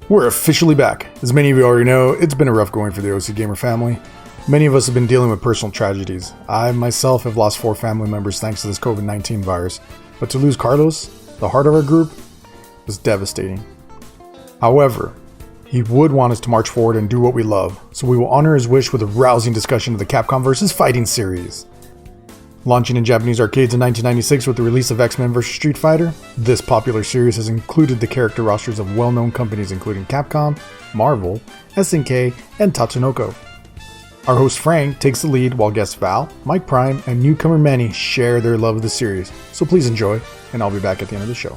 We're officially back. As many of you already know, it's been a rough going for the OC Gamer family. Many of us have been dealing with personal tragedies. I myself have lost 4 family members thanks to this COVID-19 virus, but to lose Carlos, the heart of our group, was devastating. However, he would want us to march forward and do what we love, so we will honor his wish with a rousing discussion of the Capcom vs. Fighting series. Launching in Japanese arcades in 1996 with the release of X-Men vs. Street Fighter, this popular series has included the character rosters of well-known companies including Capcom, Marvel, SNK, and Tatsunoko. Our host Frank takes the lead while guests Val, Mike Prime, and newcomer Manny share their love of the series, so please enjoy, and I'll be back at the end of the show.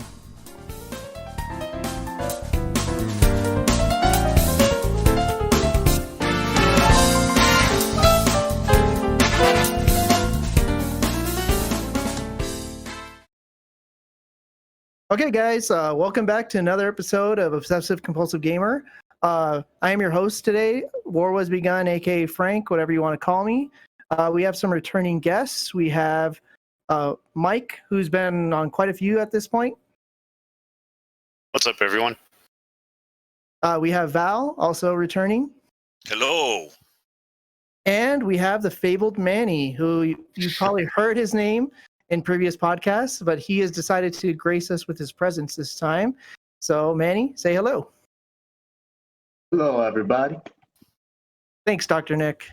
Okay, guys, welcome back to another episode of Obsessive Compulsive Gamer. I am your host today, War Was Begun, aka Frank, whatever you want to call me. We have some returning guests. We have Mike, who's been on quite a few at this point. What's up, everyone? We have Val, also returning. Hello. And we have the fabled Manny, who you've probably heard his name in previous podcasts, but he has decided to grace us with his presence this time. So, Manny, say hello. Hello, everybody. Thanks, Dr. Nick.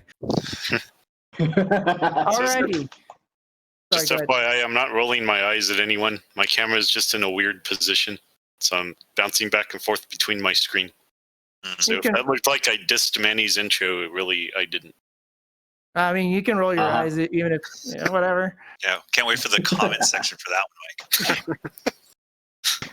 Alrighty. Just FYI, I'm not rolling my eyes at anyone. My camera is just in a weird position, so I'm bouncing back and forth between my screen. So if that looked like I dissed Manny's intro, I didn't. I mean, you can roll your eyes, even if, whatever. Yeah, can't wait for the comment section for that one, Mike.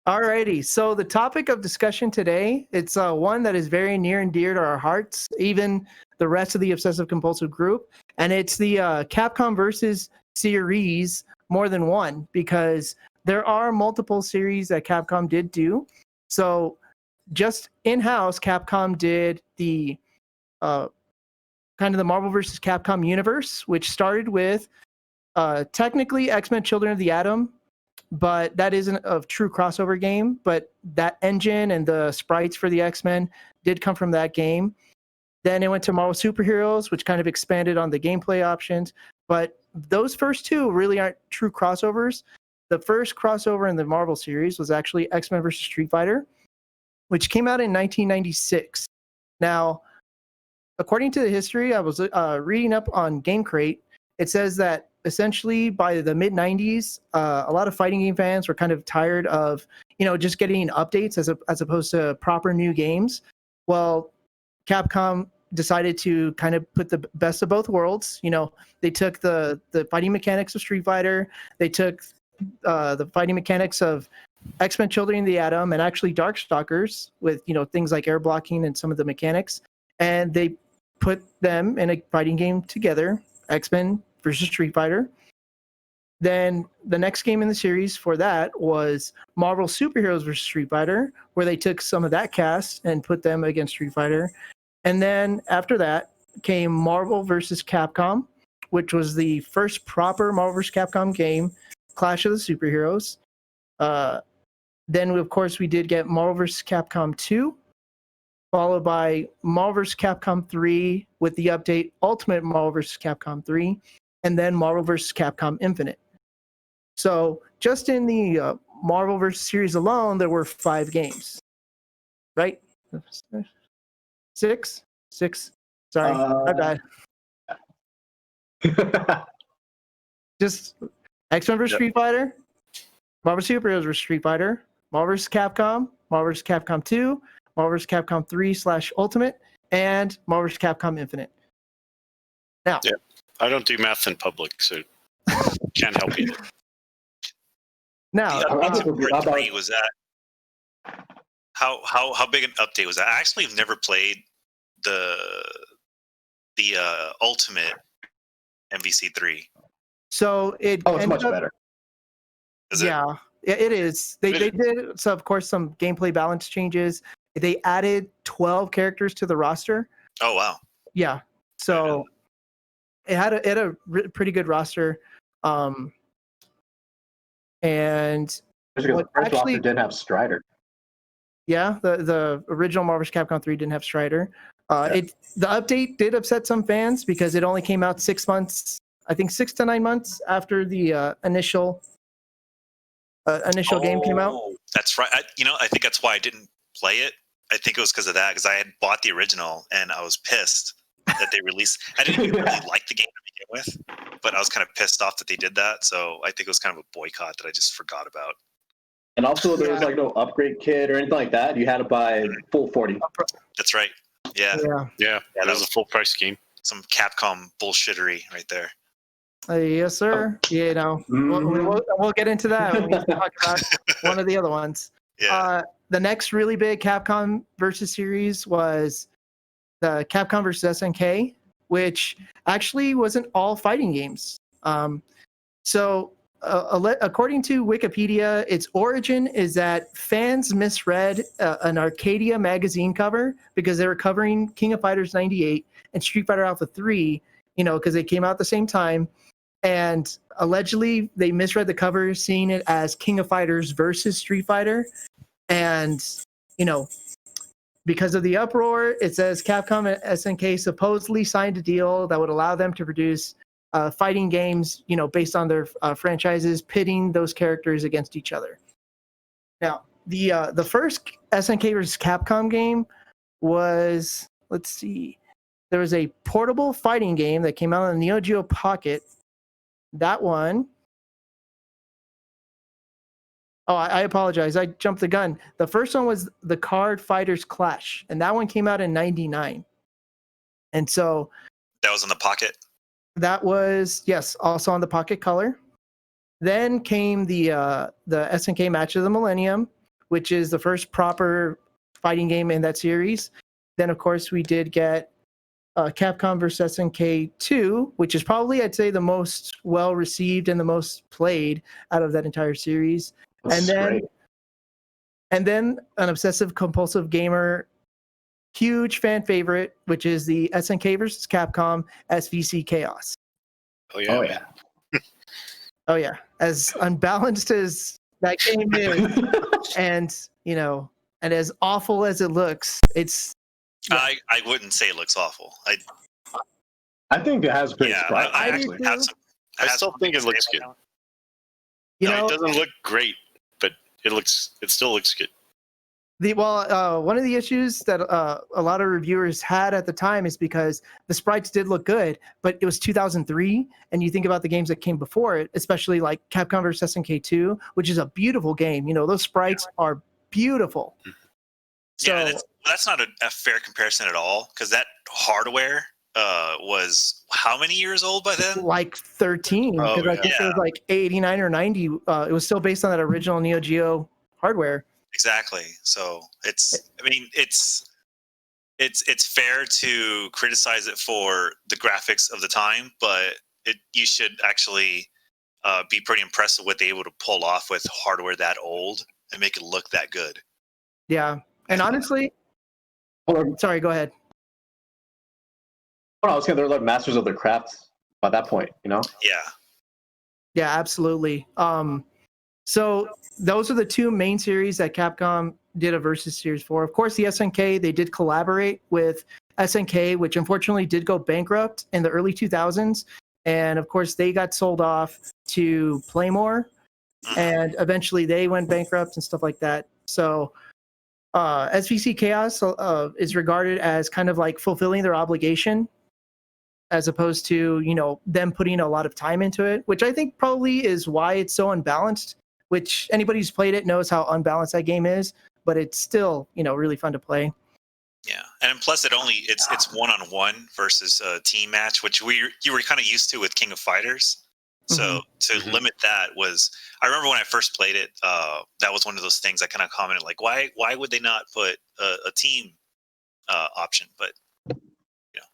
Alrighty, so the topic of discussion today, it's one that is very near and dear to our hearts, even the rest of the Obsessive Compulsive group, and it's the Capcom versus series more than one, because there are multiple series that Capcom did do. So just in-house, Capcom did the kind of the Marvel vs. Capcom universe, which started with technically X-Men Children of the Atom, but that isn't a true crossover game. But that engine and the sprites for the X-Men did come from that game. Then it went to Marvel Superheroes, which kind of expanded on the gameplay options. But those first two really aren't true crossovers. The first crossover in the Marvel series was actually X-Men vs. Street Fighter, which came out in 1996. Now, according to the history, I was reading up on Game Crate. It says that essentially by the mid-90s, a lot of fighting game fans were kind of tired of, just getting updates as opposed to proper new games. Well, Capcom decided to kind of put the best of both worlds. They took the fighting mechanics of Street Fighter. They took the fighting mechanics of X-Men Children of the Atom and actually Darkstalkers with, things like air blocking and some of the mechanics. And they put them in a fighting game together, X-Men versus Street Fighter. Then the next game in the series for that was Marvel Superheroes versus Street Fighter, where they took some of that cast and put them against Street Fighter. And then after that came Marvel versus Capcom, which was the first proper Marvel versus Capcom game, Clash of the Superheroes. Then, of course, we did get Marvel vs. Capcom 2, followed by Marvel vs. Capcom 3 with the update Ultimate Marvel vs. Capcom 3, and then Marvel vs. Capcom Infinite. So just in the Marvel vs. series alone, there were 5 games, right? 6? Sorry, my bad. Just X-Men vs. Street Fighter, Marvel Superheroes vs. Street Fighter, Marvel vs. Capcom, Marvel vs. Capcom 2, Marvel vs. Capcom 3/Ultimate, and Marvel vs. Capcom Infinite. Now, yeah, I don't do math in public, so can't help you. Now, the update for 3 was that. How big an update was that? I actually have never played the Ultimate MVC3. So it's much better. Yeah, it is. They did, so of course, some gameplay balance changes. They added 12 characters to the roster. Oh, wow. Yeah. So it had a pretty good roster. And the first roster didn't have Strider. Yeah, the original Marvel vs. Capcom 3 didn't have Strider. The update did upset some fans because it only came out 6 months, I think 6 to 9 months after the initial game came out. That's right. I think that's why I didn't play it. I think it was because of that, because I had bought the original and I was pissed that they released. I didn't even really like the game to begin with, but I was kind of pissed off that they did that. So I think it was kind of a boycott that I just forgot about. And also, there was like no upgrade kit or anything like that. You had to buy full 40. That's right. Yeah. That was a full price game. Some Capcom bullshittery right there. Yes, sir. We'll get into that when we talk about one of the other ones. Yeah. The next really big Capcom versus series was the Capcom versus SNK, which actually wasn't all fighting games. According to Wikipedia, its origin is that fans misread an Arcadia magazine cover because they were covering King of Fighters 98 and Street Fighter Alpha 3, because they came out at the same time. And allegedly, they misread the cover, seeing it as King of Fighters versus Street Fighter. And, because of the uproar, it says Capcom and SNK supposedly signed a deal that would allow them to produce fighting games, based on their franchises, pitting those characters against each other. Now, the first SNK versus Capcom game was, let's see, there was a portable fighting game that came out on the Neo Geo Pocket. That one. Oh, I apologize. I jumped the gun. The first one was the Card Fighters Clash, and that one came out in '99. And so that was in the Pocket. That was, yes, also on the Pocket Color. Then came the SNK Match of the Millennium, which is the first proper fighting game in that series. Then, of course, we did get Capcom vs. SNK 2, which is probably, I'd say, the most well-received and the most played out of that entire series. And then an Obsessive Compulsive Gamer, huge fan favorite, which is the SNK vs. Capcom SVC Chaos. Oh yeah. Oh yeah. As unbalanced as that game is, and and as awful as it looks, it's. Yeah. I wouldn't say it looks awful. I think it has pretty. I still think it looks good. It doesn't look great, but it still looks good. One of the issues that a lot of reviewers had at the time is because the sprites did look good, but it was 2003, and you think about the games that came before it, especially like Capcom vs. SNK 2, which is a beautiful game. Those sprites are beautiful. So that's not a fair comparison at all, because that hardware was how many years old by then? Like 13, because I think it was like 89 or 90. It was still based on that original Neo Geo hardware. Exactly. So it's fair to criticize it for the graphics of the time, but you should actually be pretty impressed with what they're able to pull off with hardware that old and make it look that good. Yeah. And honestly, sorry, go ahead. I was saying they're like masters of their craft by that point, Yeah. Yeah, absolutely. So those are the two main series that Capcom did a versus series for. Of course, the SNK, they did collaborate with SNK, which unfortunately did go bankrupt in the early 2000s. And of course, they got sold off to Playmore, and eventually they went bankrupt and stuff like that. So SVC Chaos is regarded as kind of like fulfilling their obligation, as opposed to, them putting a lot of time into it, which I think probably is why it's so unbalanced, which anybody who's played it knows how unbalanced that game is, but it's still, really fun to play. Yeah. And plus it's one-on-one versus a team match, which you were kind of used to with King of Fighters. So to limit that I remember when I first played it, that was one of those things I kind of commented, like, why would they not put a team option? But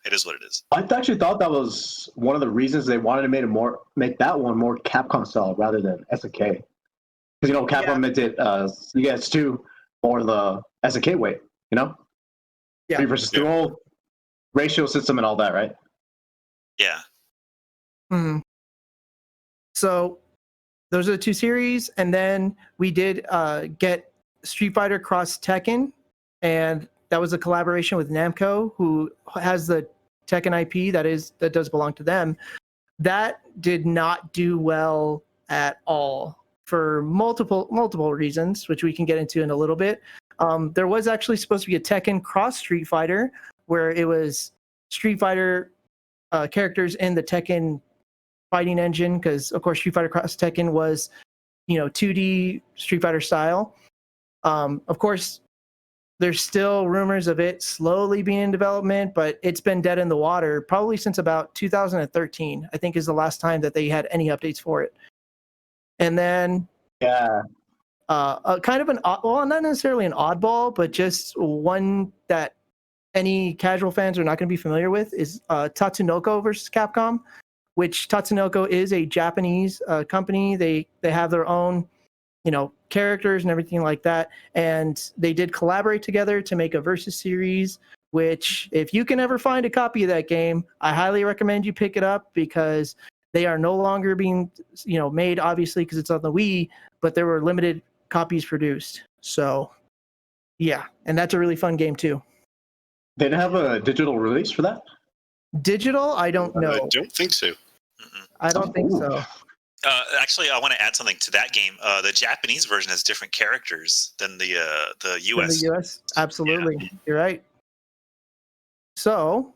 it is what it is. I actually thought that was one of the reasons they wanted to make that one more Capcom style rather than SNK. Because Capcom did CS2 or the SNK way, 3 versus 3 whole ratio system and all that, right? Yeah. Mm-hmm. So those are the two series, and then we did get Street Fighter Cross Tekken, and that was a collaboration with Namco, who has the Tekken IP that does belong to them. That did not do well at all for multiple reasons, which we can get into in a little bit. There was actually supposed to be a Tekken Cross Street Fighter, where it was Street Fighter characters in the Tekken fighting engine, because of course Street Fighter Cross Tekken was 2D Street Fighter style. Of course, there's still rumors of it slowly being in development, but it's been dead in the water probably since about 2013, I think, is the last time that they had any updates for it. And then kind of not necessarily an oddball, but just one that any casual fans are not going to be familiar with is Tatsunoko versus Capcom, which Tatsunoko is a Japanese company. They have their own characters and everything like that, and they did collaborate together to make a versus series, which if you can ever find a copy of that game, I highly recommend you pick it up, because they are no longer being made, obviously, because it's on the Wii, but there were limited copies produced. So yeah, and that's a really fun game too. They didn't have a digital release for that? Digital? I don't know. I don't think so. I don't think so. Actually, I want to add something to that game. The Japanese version has different characters than the US. The US? Absolutely. Yeah. You're right. So,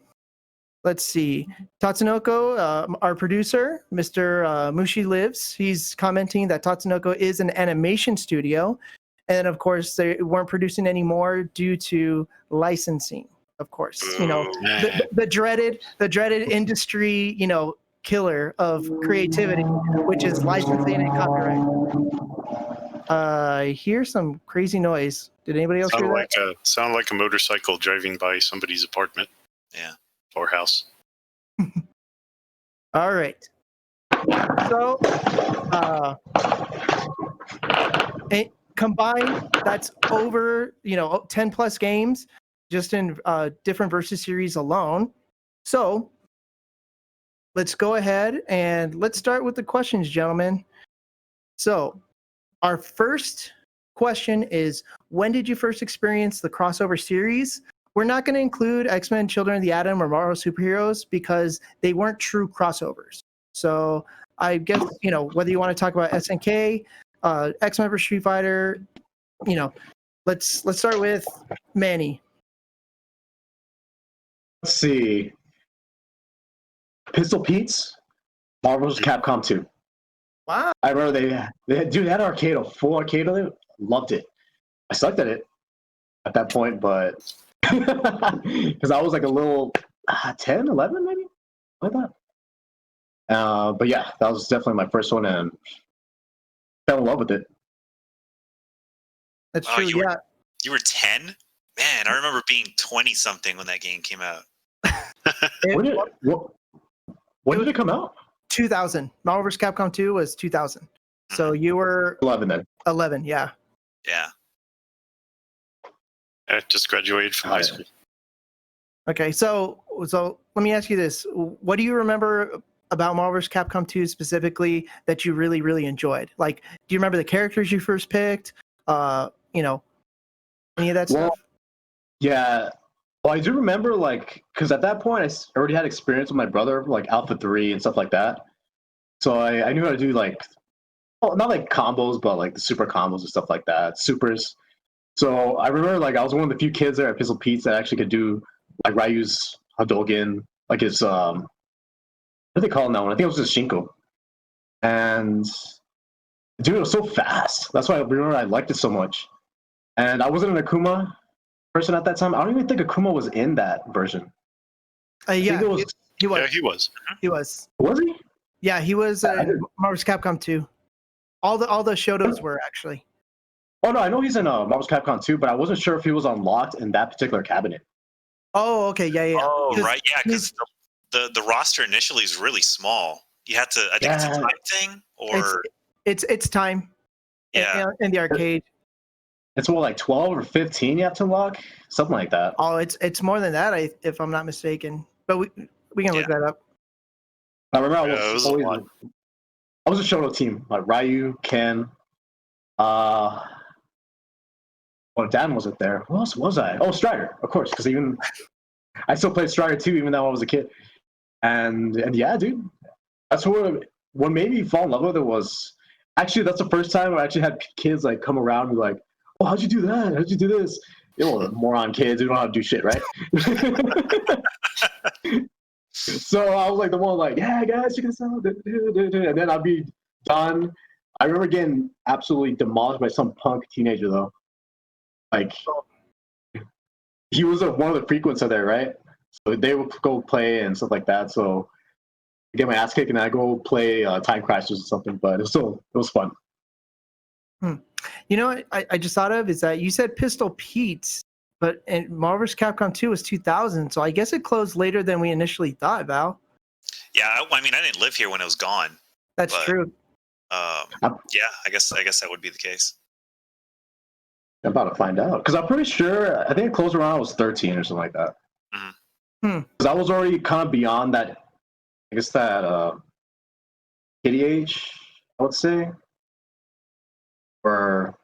let's see. Tatsunoko, our producer, Mr. Mushi Lives, he's commenting that Tatsunoko is an animation studio. And of course, they weren't producing anymore due to licensing, of course. The dreaded industry, killer of creativity, which is licensing and copyright. I hear some crazy noise. Did anybody else hear that? Sound like a motorcycle driving by somebody's apartment. Yeah. Or house. All right. So, combined, that's over 10 plus games just in different versus series alone. So let's go ahead and let's start with the questions, gentlemen. So our first question is, when did you first experience the crossover series? We're not going to include X-Men, Children of the Atom, or Marvel Superheroes because they weren't true crossovers. So I guess, whether you want to talk about SNK, X-Men vs. Street Fighter, let's start with Manny. Let's see. Pistol Pete's, Marvel vs. Capcom 2. Wow. I remember they had an arcade, a full arcade of it. Loved it. I sucked at it at that point, but because I was like a little 10, 11 maybe, like that. But yeah, that was definitely my first one, and fell in love with it. That's true. You were 10? Man, I remember being 20 something when that game came out. When did it come out? 2000. Marvel vs. Capcom 2 was 2000. So you were 11 then. 11, yeah. Yeah. I just graduated from high school. Okay, so let me ask you this: what do you remember about Marvel vs. Capcom 2 specifically that you really, really enjoyed? Like, do you remember the characters you first picked? Any of that stuff? Yeah. Well, I do remember, because at that point, I already had experience with my brother, like Alpha 3 and stuff like that. So I knew how to do, not like combos, but like the super combos and stuff like that, supers. So I remember, I was one of the few kids there at Pistol Pete's that actually could do, Ryu's Hadouken, his, what do they call it now? I think it was just Shinko. And, dude, it was so fast. That's why I remember I liked it so much. And I wasn't an Akuma person at that time. I don't even think Akuma was in that version. Yeah, he was. Yeah, he was. He was. Was he? Yeah, he was in Marvel vs. Capcom 2. All the Shotos were, actually. Oh, no, I know he's in Marvel vs. Capcom 2, but I wasn't sure if he was unlocked in that particular cabinet. Oh, okay, yeah. Oh, right, yeah, because the roster initially is really small. You have to, I think it's a time thing, or... It's time. Yeah. In the arcade. It's more like 12 or 15 you have to unlock? Something like that. Oh, it's more than that, if I'm not mistaken. But we can look that up. I remember I was a Shoto team, like Ryu, Ken, Well, Dan wasn't there. Who else was I? Oh, Strider, of course, because even I still played Strider 2 even though I was a kid. And yeah, dude, that's what made me fall in love with it was actually that's the first time I actually had kids like come around and be like, oh, how'd you do that? How'd you do this? You know, moron kids who don't know how to do shit, right? So I was like the one like, yeah, guys, check this out. And then I'd be done. I remember getting absolutely demolished by some punk teenager though. Like he was one of the frequents of there, right? So they would go play and stuff like that. So I get my ass kicked and I go play Time Crashers or something. But it was fun. You know what I just thought of is that you said Pistol Pete's, but Marvel vs. Capcom 2 was 2000, so I guess it closed later than we initially thought, Val. Yeah, I mean, I didn't live here when it was gone. That's true. Yeah, I guess that would be the case. I'm about to find out because I'm pretty sure I think it closed around I was 13 or something like that. Because I was already kind of beyond that. I guess that kitty age, I would say. Or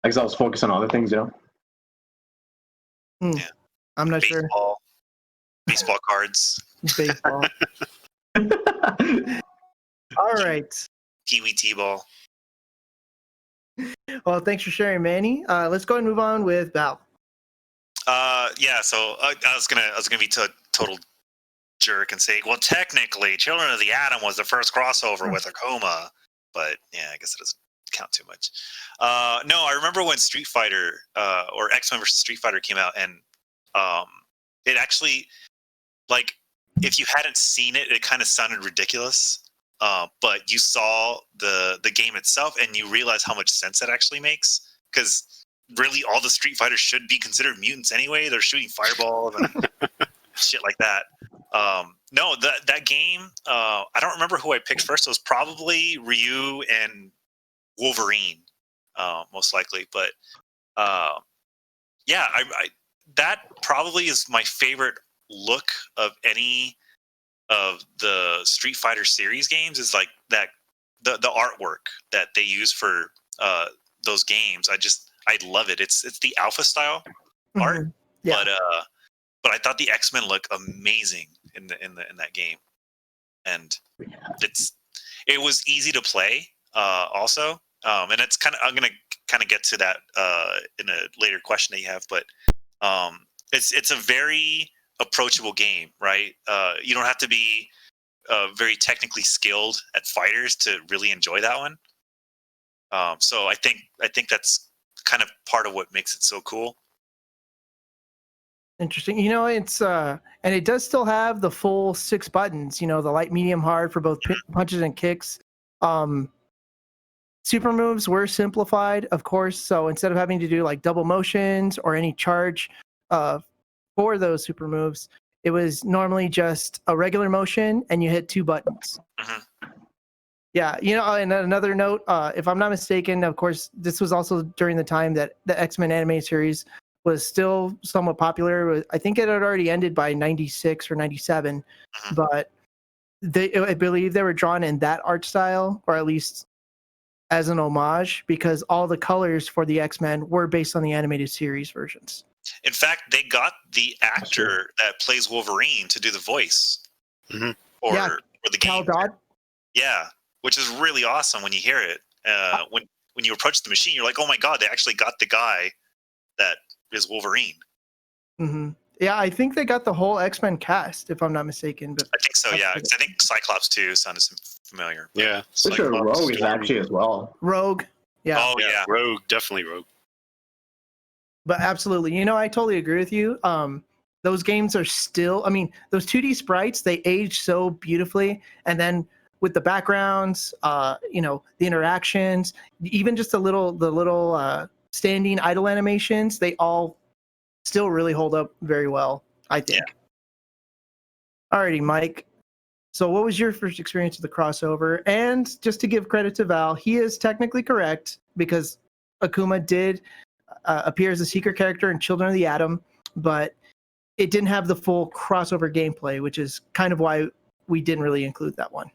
I guess I was focused on other things, you know. Yeah, I'm not sure. Baseball cards. Baseball. All right. Kiwi T-ball. Well, thanks for sharing, Manny. Let's go ahead and move on with Val. Yeah. So I was gonna be total jerk and say, well, technically, Children of the Atom was the first crossover with Akuma, but yeah, I guess it doesn't count too much. No, I remember when Street Fighter or X-Men vs. Street Fighter came out, and it actually, like, if you hadn't seen it, it kind of sounded ridiculous. But you saw the game itself, and you realize how much sense it actually makes. Because really, all the Street Fighters should be considered mutants anyway. They're shooting fireballs and shit like that. No, that game, I don't remember who I picked first. It was probably Ryu and Wolverine, most likely. But yeah, I that probably is my favorite look of any of the Street Fighter series games. Is like that the artwork that they use for those games. I love it. It's the alpha style art. Yeah. But I thought the X-Men look amazing in that game, and it was easy to play also. And it's I'm gonna kind of get to that in a later question that you have, but it's a very approachable game, right? You don't have to be very technically skilled at fighters to really enjoy that one. So I think that's kind of part of what makes it so cool. Interesting. You know, it's and it does still have the full 6 buttons, you know, the light, medium, hard for both punches and kicks. Super moves were simplified, of course. So instead of having to do like double motions or any charge for those super moves, it was normally just a regular motion and you hit 2 buttons. Yeah, you know, and another note, if I'm not mistaken, of course, this was also during the time that the X-Men anime series was still somewhat popular. I think it had already ended by 96 or 97, but I believe they were drawn in that art style, or at least as an homage, because all the colors for the X-Men were based on the animated series versions. In fact, they got the actor that plays Wolverine to do the voice for the game. Yeah, which is really awesome when you hear it. When you approach the machine, you're like, oh my god, they actually got the guy that is Wolverine. Yeah, I think they got the whole X-Men cast, if I'm not mistaken. But I think so, yeah. I think Cyclops too sounded familiar. Yeah, I'm sure Rogue is actually as well. Rogue, yeah. Oh yeah, Rogue, definitely Rogue. But absolutely, you know, I totally agree with you. Those games are still, I mean, those 2D sprites, they age so beautifully, and then with the backgrounds, you know, the interactions, even just the little standing idle animations, they all still really hold up very well, I think. Yeah. Alrighty, Mike. So what was your first experience with the crossover? And just to give credit to Val, he is technically correct because Akuma did appear as a secret character in Children of the Atom, but it didn't have the full crossover gameplay, which is kind of why we didn't really include that one.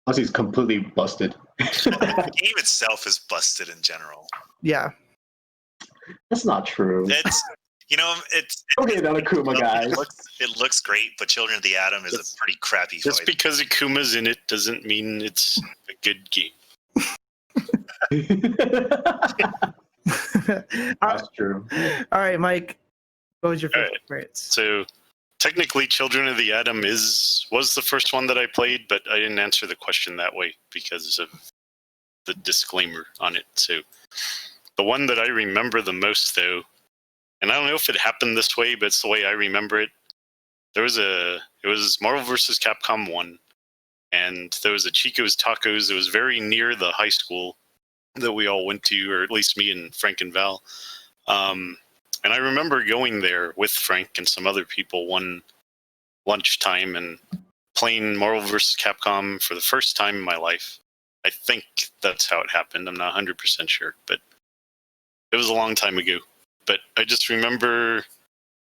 Plus, he's completely busted. The game itself is busted in general. Yeah. That's not true. It's Okay, then Akuma, guys. It looks great, but Children of the Atom is a pretty crappy fight. Just because Akuma's in it doesn't mean it's a good game. That's true. All right, Mike. What was your favorite experience? So technically, Children of the Atom was the first one that I played, but I didn't answer the question that way because of the disclaimer on it. So the one that I remember the most, though, and I don't know if it happened this way, but it's the way I remember it. It was Marvel vs. Capcom 1, and there was a Chico's Tacos that was very near the high school that we all went to, or at least me and Frank and Val. And I remember going there with Frank and some other people one lunchtime and playing Marvel vs. Capcom for the first time in my life. I think that's how it happened. I'm not 100% sure, but it was a long time ago. But I just remember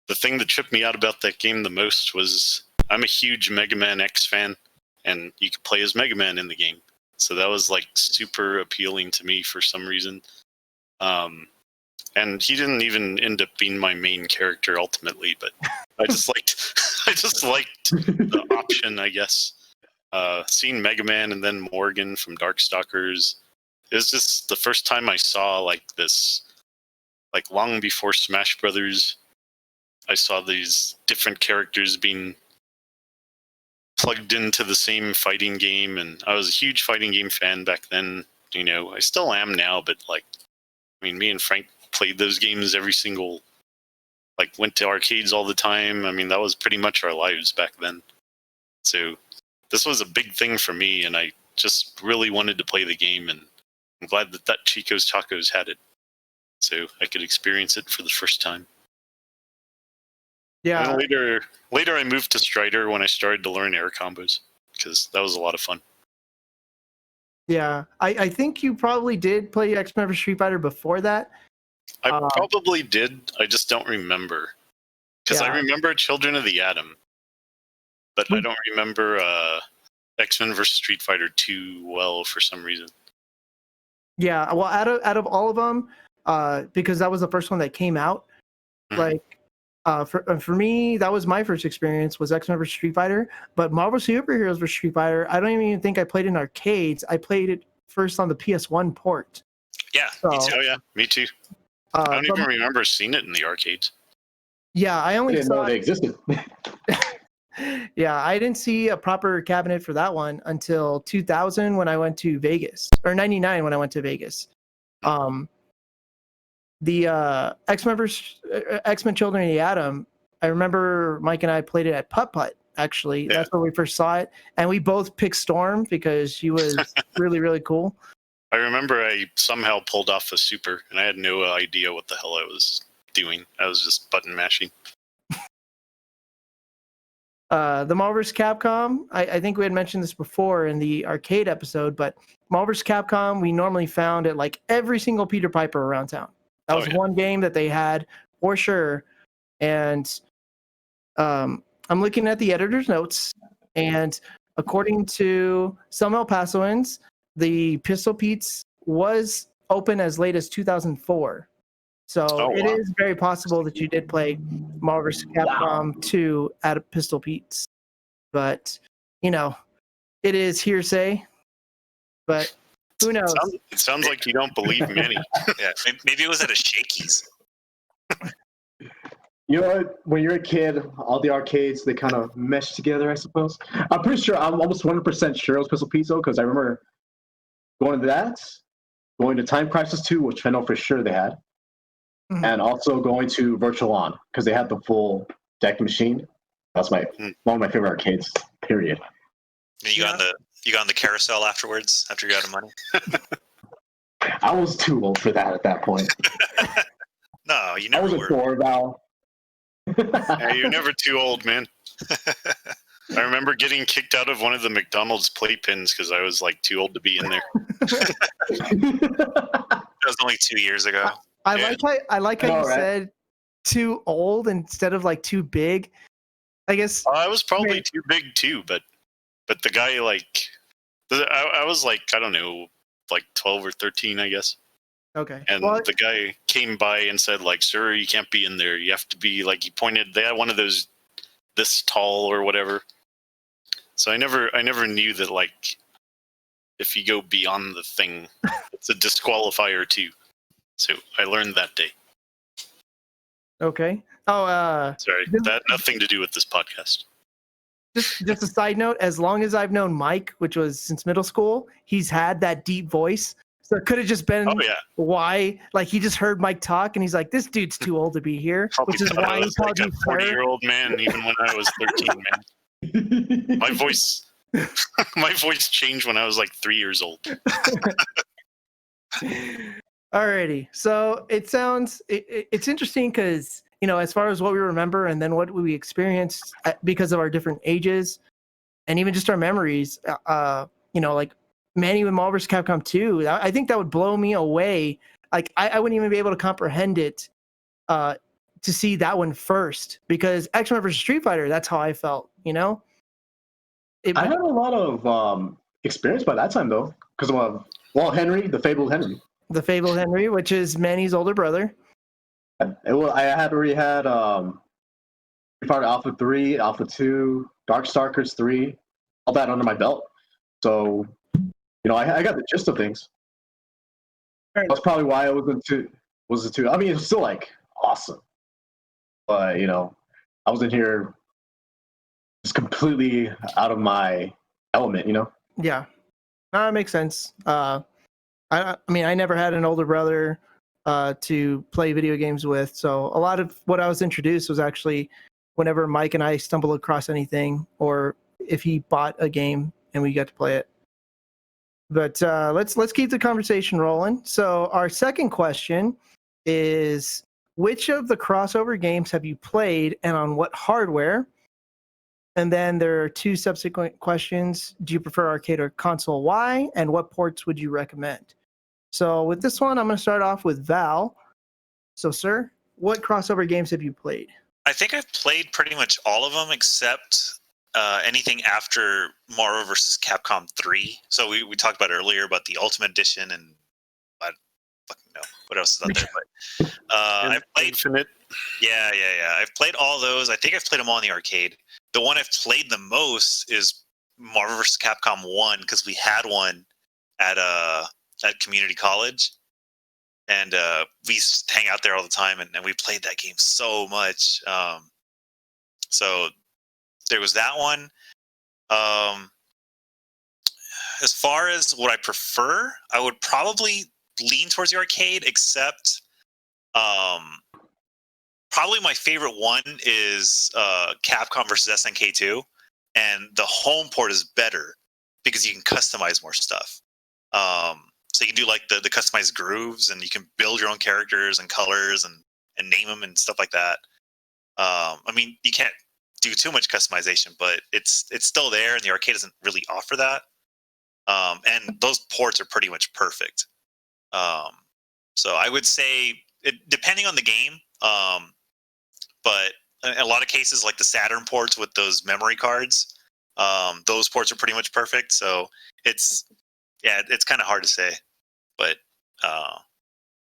the thing that tripped me out about that game the most was I'm a huge Mega Man X fan, and you could play as Mega Man in the game. So that was like super appealing to me for some reason. And he didn't even end up being my main character ultimately, but I just liked the option, I guess. Seeing Mega Man and then Morgan from Darkstalkers, it was just the first time I saw like this, like long before Smash Brothers, I saw these different characters being plugged into the same fighting game, and I was a huge fighting game fan back then. You know, I still am now, but like, I mean, me and Frank played those games every single, like, went to arcades all the time. I mean, that was pretty much our lives back then. So this was a big thing for me, and I just really wanted to play the game, and I'm glad that Chico's Tacos had it, so I could experience it for the first time. Yeah. And later I moved to Strider when I started to learn air combos, because that was a lot of fun. Yeah, I think you probably did play X-Men vs. Street Fighter before that. I probably did. I just don't remember. Because I remember Children of the Atom, but I don't remember X-Men vs. Street Fighter 2 well for some reason. Yeah, well, out of all of them, because that was the first one that came out, like, for me, that was my first experience was X-Men vs. Street Fighter. But Marvel Superheroes vs. Street Fighter, I don't even think I played in arcades. I played it first on the PS1 port. Yeah, so, me too. Oh yeah, me too. I don't even remember seeing it in the arcades. Yeah, I only didn't know they existed. Yeah, I didn't see a proper cabinet for that one until 2000 when I went to Vegas, or 99 when I went to Vegas. The X-Men Children of the Atom, I remember Mike and I played it at Putt Putt, actually. Yeah. That's where we first saw it. And we both picked Storm because she was really, really cool. I remember I somehow pulled off a super, and I had no idea what the hell I was doing. I was just button mashing. The Marvel vs. Capcom, I think we had mentioned this before in the arcade episode, but Marvel vs. Capcom, we normally found at like every single Peter Piper around town. That was one game that they had for sure. And I'm looking at the editor's notes, and according to some El Pasoans, the Pistol Pete's was open as late as 2004. So it is very possible that you did play Marvel vs. Capcom 2 at a Pistol Pete's. But, you know, it is hearsay. But who knows? It sounds like you don't believe many. Yeah, maybe it was at a Shakey's. You know what? When you're a kid, all the arcades, they kind of mesh together, I suppose. I'm pretty sure, I'm almost 100% sure it was Pistol Pizza, because I remember going to that, going to Time Crisis 2, which I know for sure they had, and also going to Virtual On, because they had the full deck machine. That's one of my favorite arcades, period. And you got on the carousel afterwards, after you got the money? I was too old for that at that point. No, you never were. I was a poor Val. Hey, you're never too old, man. I remember getting kicked out of one of the McDonald's playpens because I was like too old to be in there. That was only 2 years ago. I like how you said too old instead of like too big. I guess I was probably too big too, but the guy, like, I was like, I don't know, like 12 or 13, I guess. Okay. And the guy came by and said, like, "Sir, you can't be in there. You have to be," like, he pointed. They had one of those this tall or whatever. So I never knew that, like, if you go beyond the thing, it's a disqualifier too. So I learned that day. Okay. Oh, sorry, that had nothing to do with this podcast. Just a side note, as long as I've known Mike, which was since middle school, he's had that deep voice. So it could have just been why, like, he just heard Mike talk and he's like, this dude's too old to be here, Probably which is why I was he like called a you 40-year-old man, even when I was 13, man. My voice changed when I was like 3 years old. Alrighty. So it sounds, it's interesting because, you know, as far as what we remember and then what we experienced because of our different ages and even just our memories, you know, like Manny with Marvel vs. Capcom 2, I think that would blow me away. Like, I wouldn't even be able to comprehend it to see that one first, because X-Men vs. Street Fighter, that's how I felt, you know? I had a lot of experience by that time, though, because of, Henry, the fabled Henry. The fabled Henry, which is Manny's older brother. I had already had Street Fighter Alpha 3, Alpha 2, Darkstalkers 3, all that under my belt. So, you know, I got the gist of things. That's probably why I wasn't too. I mean, it's still like awesome, but you know, I wasn't here just completely out of my element. You know. Yeah, that makes sense. I mean, I never had an older brother to play video games with, so a lot of what I was introduced was actually whenever Mike and I stumbled across anything, or if he bought a game and we got to play it. But let's keep the conversation rolling. So our second question is, which of the crossover games have you played and on what hardware? And then there are two subsequent questions. Do you prefer arcade or console? Why? And what ports would you recommend? So with this one, I'm going to start off with Val. So, sir, what crossover games have you played? I think I've played pretty much all of them except anything after Mario vs. Capcom 3. So we talked about earlier about the Ultimate Edition, and I fucking know what else is out there. But I've played Infinite. Yeah. I've played all those. I think I've played them all in the arcade. The one I've played the most is Marvel vs. Capcom 1, because we had one at community college, and we used to hang out there all the time, and we played that game so much. So there was that one. As far as what I prefer, I would probably lean towards the arcade, except probably my favorite one is Capcom versus SNK 2, and the home port is better because you can customize more stuff. So you can do like the customized grooves, and you can build your own characters and colors and name them and stuff like that. I mean, you can't do too much customization, but it's still there, and the arcade doesn't really offer that. And those ports are pretty much perfect. So I would say, depending on the game, but in a lot of cases, like the Saturn ports with those memory cards, those ports are pretty much perfect. So it's kind of hard to say, but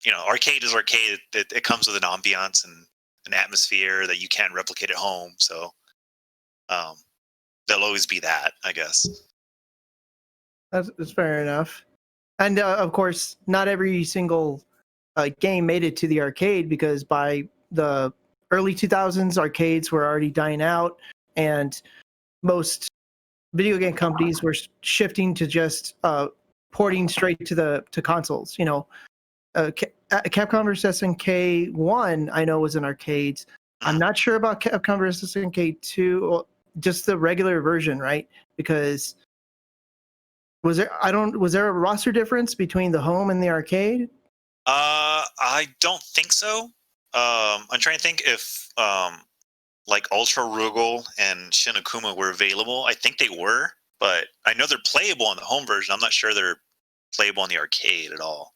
you know, arcade is arcade. It comes with an ambiance and an atmosphere that you can't replicate at home. So there'll always be that, I guess. That's fair enough. And of course, not every single game made it to the arcade, because by the early 2000s, arcades were already dying out, and most video game companies were shifting to just porting straight to consoles. You know, Capcom vs. SNK 1, I know, was in arcades. I'm not sure about Capcom vs. SNK 2, just the regular version, right? Because was there a roster difference between the home and the arcade? I don't think so. I'm trying to think if like Ultra Rugal and Shin Akuma were available. I think they were, but I know they're playable on the home version. I'm not sure they're playable on the arcade at all.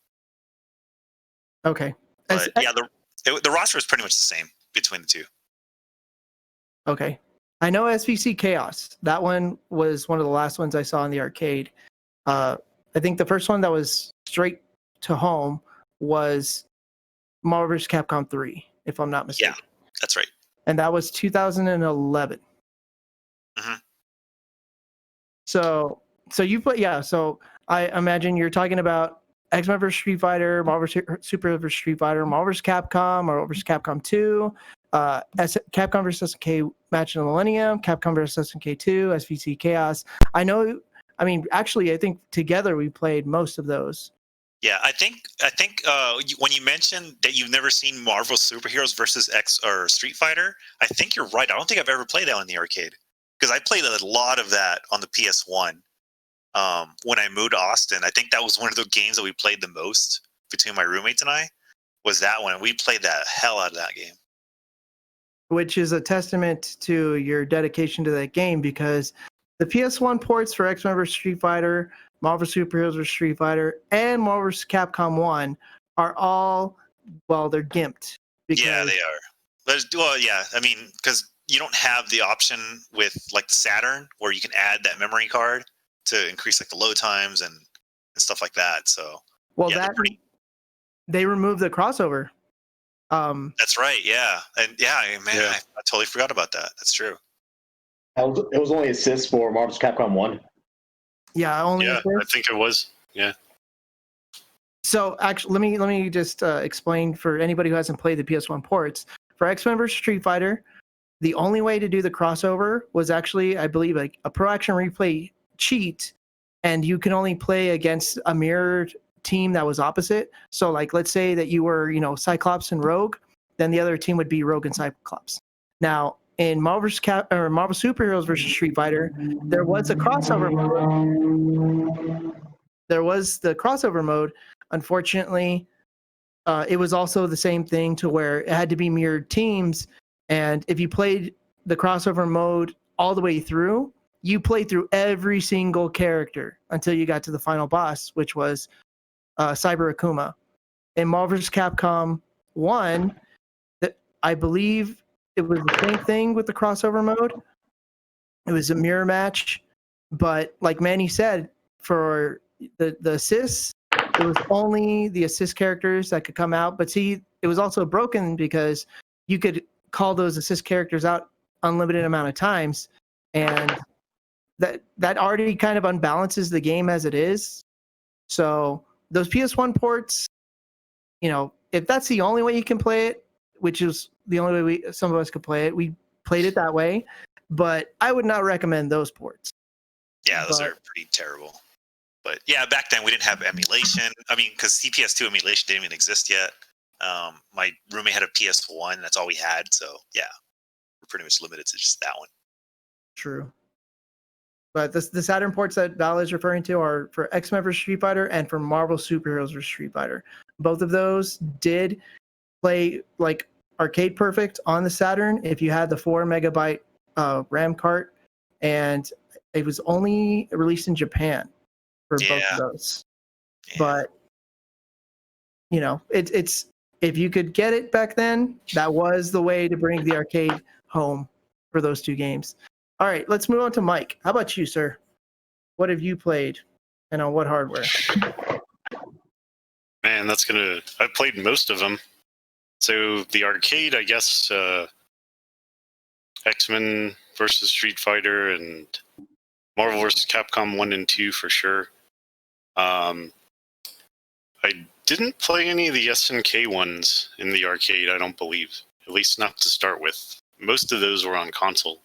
Okay. But yeah, the roster is pretty much the same between the two. Okay. I know SVC Chaos. That one was one of the last ones I saw in the arcade. I think the first one that was straight to home was Marvel vs. Capcom 3, if I'm not mistaken. Yeah, that's right. And that was 2011. Mm-hmm. So you play, yeah. So I imagine you're talking about X-Men vs. Street Fighter, Marvel Super vs. Street Fighter, Marvel vs. Capcom, or vs. Capcom 2, Capcom vs. SNK Match of the Millennium, Capcom vs. SNK 2, SVC Chaos. I think together we played most of those. Yeah, I think when you mentioned that you've never seen Marvel Superheroes versus X or Street Fighter, I think you're right. I don't think I've ever played that in the arcade because I played a lot of that on the PS1. When I moved to Austin, I think that was one of the games that we played the most between my roommates and I. Was that one? We played the hell out of that game. Which is a testament to your dedication to that game, because the PS1 ports for X-Men vs. Street Fighter, Marvel Superheroes vs. Street Fighter, and Marvel vs. Capcom 1 are all, they're gimped. Yeah, they are. Yeah, I mean, because you don't have the option with like the Saturn where you can add that memory card to increase like the load times and stuff like that. So, they removed the crossover. That's right. Yeah, and I totally forgot about that. That's true. It was only assists for Marvel vs. Capcom 1. Yeah, only. Yeah, assists? I think it was. Yeah. So actually, let me just explain for anybody who hasn't played the PS1 ports. For X-Men vs. Street Fighter, the only way to do the crossover was actually, I believe, like a Pro Action Replay cheat, and you can only play against a mirrored team that was opposite. So, like, let's say that you were, Cyclops and Rogue, then the other team would be Rogue and Cyclops. Now, in Marvel Superheroes versus Street Fighter, there was a crossover mode. There was the crossover mode. Unfortunately, it was also the same thing to where it had to be mirrored teams. And if you played the crossover mode all the way through, you played through every single character until you got to the final boss, which was Cyber Akuma. In Marvel vs. Capcom 1, I believe it was the same thing with the crossover mode. It was a mirror match, but like Manny said, for the assists, it was only the assist characters that could come out. But see, it was also broken because you could call those assist characters out unlimited amount of times, and that already kind of unbalances the game as it is. So those PS1 ports, if that's the only way you can play it, which is the only way some of us could play it, we played it that way. But I would not recommend those ports. Yeah, those are pretty terrible. But yeah, back then we didn't have emulation. I mean, because CPS2 emulation didn't even exist yet. My roommate had a PS1. That's all we had. So yeah, we're pretty much limited to just that one. True. But the Saturn ports that Val is referring to are for X-Men vs. Street Fighter and for Marvel Superheroes vs. Street Fighter. Both of those did play like arcade perfect on the Saturn if you had the 4 megabyte RAM cart, and it was only released in Japan for both of those. Yeah. But it's if you could get it back then, that was the way to bring the arcade home for those two games. All right, let's move on to Mike. How about you, sir? What have you played, and on what hardware? Man, I played most of them. So the arcade, I guess, X-Men versus Street Fighter and Marvel vs. Capcom 1 and 2 for sure. I didn't play any of the SNK ones in the arcade, I don't believe. At least not to start with. Most of those were on console.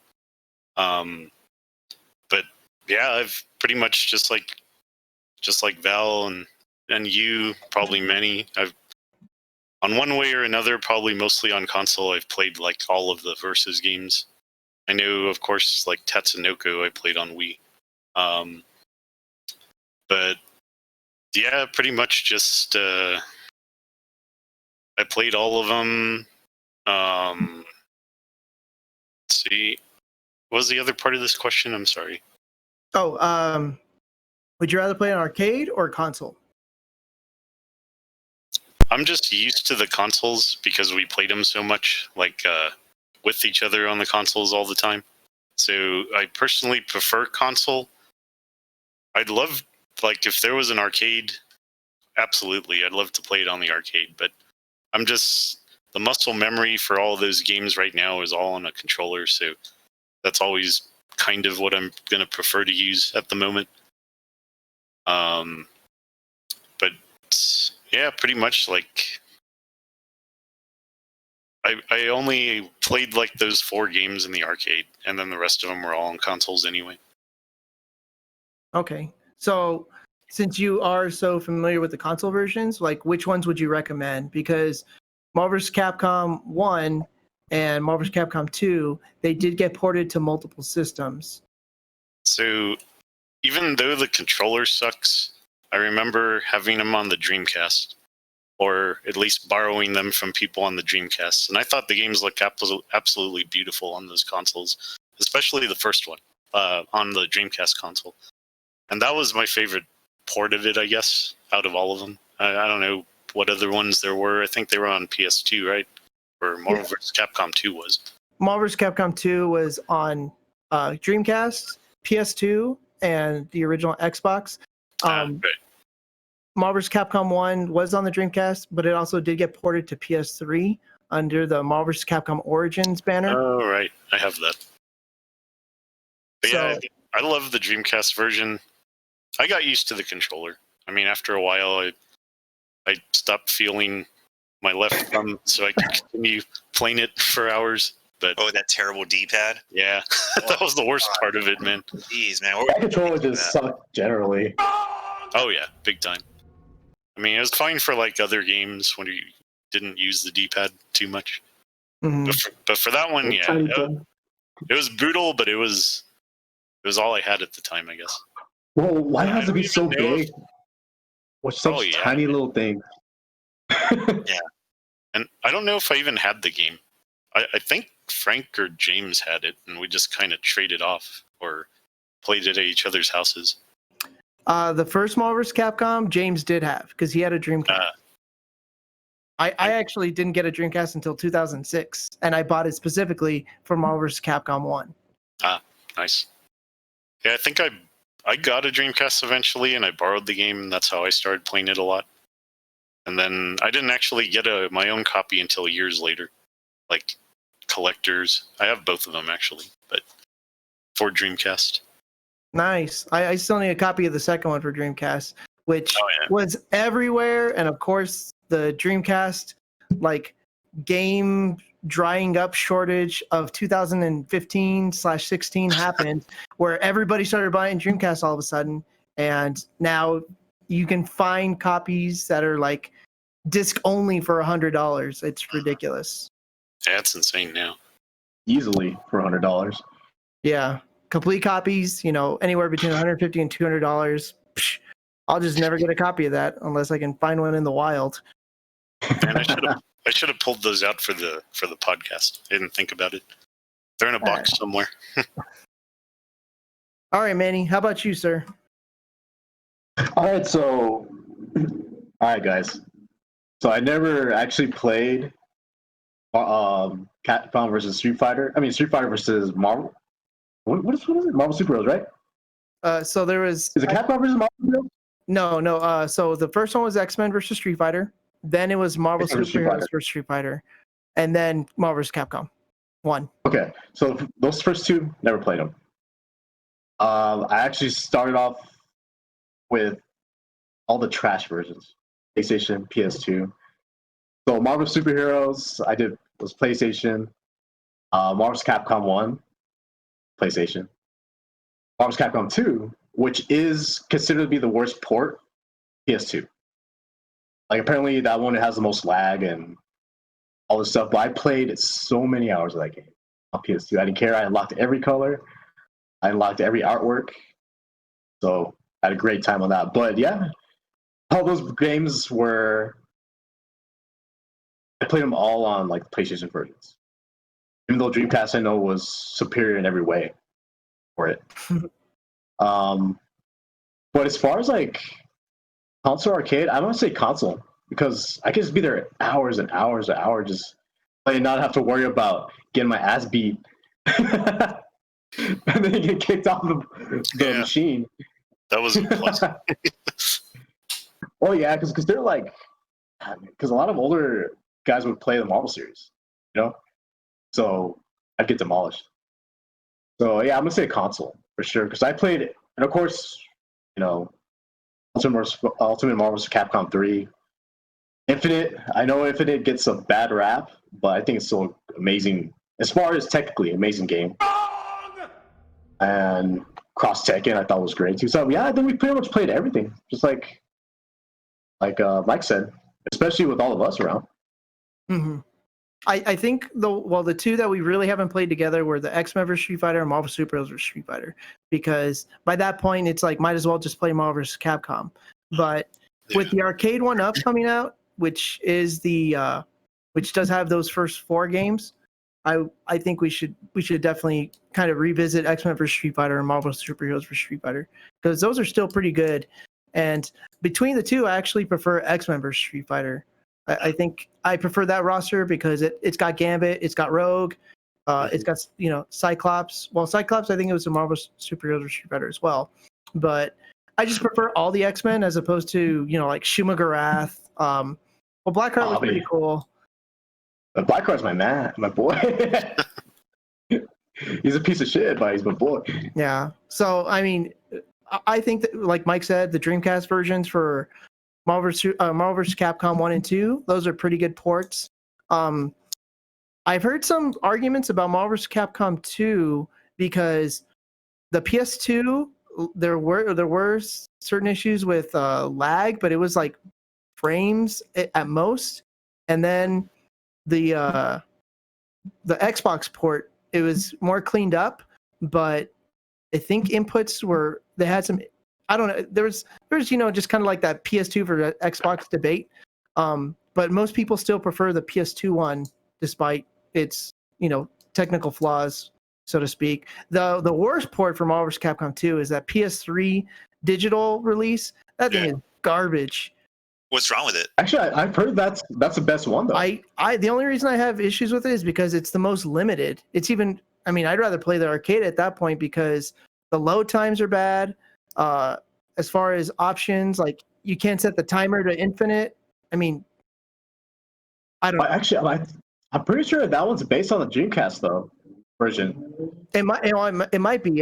But yeah, I've pretty much just like Val and you, probably many. I've on one way or another, probably mostly on console, I've played like all of the Versus games. I know, of course, like Tatsunoko I played on Wii. But yeah, pretty much just I played all of them. Let's see. What was the other part of this question? I'm sorry. Would you rather play on arcade or console? I'm just used to the consoles because we played them so much, like with each other on the consoles all the time. So I personally prefer console. I'd love, like, if there was an arcade, absolutely. I'd love to play it on the arcade, but the muscle memory for all of those games right now is all on a controller, so that's always kind of what I'm going to prefer to use at the moment. But yeah, pretty much like I only played like those 4 games in the arcade, and then the rest of them were all on consoles anyway. Okay. So since you are so familiar with the console versions, like which ones would you recommend? Because Marvel vs. Capcom 1 and Marvel vs. Capcom 2, they did get ported to multiple systems. So even though the controller sucks, I remember having them on the Dreamcast, or at least borrowing them from people on the Dreamcast. And I thought the games looked absolutely beautiful on those consoles, especially the first one on the Dreamcast console. And that was my favorite port of it, I guess, out of all of them. I don't know what other ones there were. I think they were on PS2, right? Or Marvel vs. Capcom 2 was. Marvel vs. Capcom 2 was on Dreamcast, PS2, and the original Xbox. Right. Marvel vs. Capcom 1 was on the Dreamcast, but it also did get ported to PS3 under the Marvel vs. Capcom Origins banner. Oh, right. I have that. But So, yeah, I love the Dreamcast version. I got used to the controller. I mean, after a while, I stopped feeling my left thumb, so I could continue playing it for hours. But that terrible D-pad. Yeah, that was the worst part of it, man. Jeez, man. That controller just sucked generally. Oh yeah, big time. I mean, it was fine for like other games when you didn't use the D-pad too much. mhm. But for that one, yeah, it was brutal, but it was all I had at the time, I guess. Well, why has I it be don't so even know big? With such tiny little thing. Yeah. And I don't know if I even had the game. I think Frank or James had it, and we just kind of traded off or played it at each other's houses. The first Marvel vs. Capcom, James did have, because he had a Dreamcast. I actually didn't get a Dreamcast until 2006, and I bought it specifically for Marvel vs. Capcom 1. Nice. Yeah, I think I got a Dreamcast eventually, and I borrowed the game, and that's how I started playing it a lot. And then I didn't actually get my own copy until years later, like collectors. I have both of them actually, but for Dreamcast. Nice. I still need a copy of the second one for Dreamcast, which was everywhere. And of course, the Dreamcast, like, game drying up shortage of 2015/16 happened, where everybody started buying Dreamcast all of a sudden. And now you can find copies that are like disc only for $100. It's ridiculous. Yeah, it's insane now. Easily for $100. Yeah. Complete copies, anywhere between $150 and $200. Psh, I'll just never get a copy of that unless I can find one in the wild. And I should have pulled those out for the podcast. I didn't think about it. They're in a box somewhere. All right, Manny. How about you, sir? All right, guys. So I never actually played Capcom versus Street Fighter. I mean, Street Fighter versus Marvel. What is it? Marvel Superheroes, right? So there was. Is it Capcom versus Marvel Superheroes? No. So the first one was X-Men versus Street Fighter. Then it was Marvel Superheroes versus Street Fighter, and then Marvel vs. Capcom 1. Okay, so those first two, never played them. I actually started off with all the trash versions, PlayStation, PS2. So Marvel Superheroes, was PlayStation. Marvel vs. Capcom 1, PlayStation. Marvel vs. Capcom 2, which is considered to be the worst port, PS2. Like, apparently that one has the most lag and all this stuff, but I played so many hours of that game on PS2. I didn't care. I unlocked every color. I unlocked every artwork. So I had a great time on that. But yeah, all those games I played them all on like PlayStation versions. Even though Dreamcast I know was superior in every way for it. But as far as like console arcade, I don't want to say console because I could just be there hours and hours and hours just playing, not have to worry about getting my ass beat and then get kicked off the machine. That was a plus. Oh yeah, because they're like, because a lot of older guys would play the Marvel series, you know, so I'd get demolished. So yeah, I'm gonna say console for sure because I played it, and of course, you know, Ultimate Marvel vs. Capcom 3, Infinite. I know Infinite gets a bad rap, but I think it's still amazing as far as technically amazing game. And Cross Tekken I thought was great too. So yeah, I think we pretty much played everything, just like Mike said, especially with all of us around. Mm-hmm. I think the two that we really haven't played together were the X-Men vs. Street Fighter and Marvel Super Heroes vs. Street Fighter, because by that point it's like might as well just play Marvel vs. Capcom. But with the arcade one up coming out, which is which does have those first 4 games, I think we should definitely kind of revisit X-Men vs. Street Fighter and Marvel Super Heroes vs. Street Fighter, because those are still pretty good. And between the two, I actually prefer X-Men vs. Street Fighter. I think I prefer that roster because it's got Gambit, it's got Rogue, it's got Cyclops. Well, Cyclops, I think it was a Marvel Super Heroes Street Fighter as well, but I just prefer all the X-Men as opposed to like Shuma Garath. Well, Blackheart was pretty cool. Blackheart's my man, my boy. He's a piece of shit, but he's my boy. Yeah. So I mean, I think that, like Mike said, the Dreamcast versions for Marvel vs. Capcom 1 and 2, those are pretty good ports. I've heard some arguments about Marvel vs. Capcom 2 because the PS2, there were certain issues with lag, but it was like frames at most. And then the Xbox port, it was more cleaned up, but I think inputs they had some, I don't know, there's just kind of like that PS2 for Xbox debate. But most people still prefer the PS2 one despite its technical flaws, so to speak. The worst port for Marvel vs. Capcom 2 is that PS3 digital release. That thing is garbage. What's wrong with it? Actually, I've heard that's the best one though. The only reason I have issues with it is because it's the most limited. It's even, I mean, I'd rather play the arcade at that point because the load times are bad. As far as options, like you can't set the timer to infinite. I mean, I don't know. Actually, I'm pretty sure that one's based on the Dreamcast though version. It might be.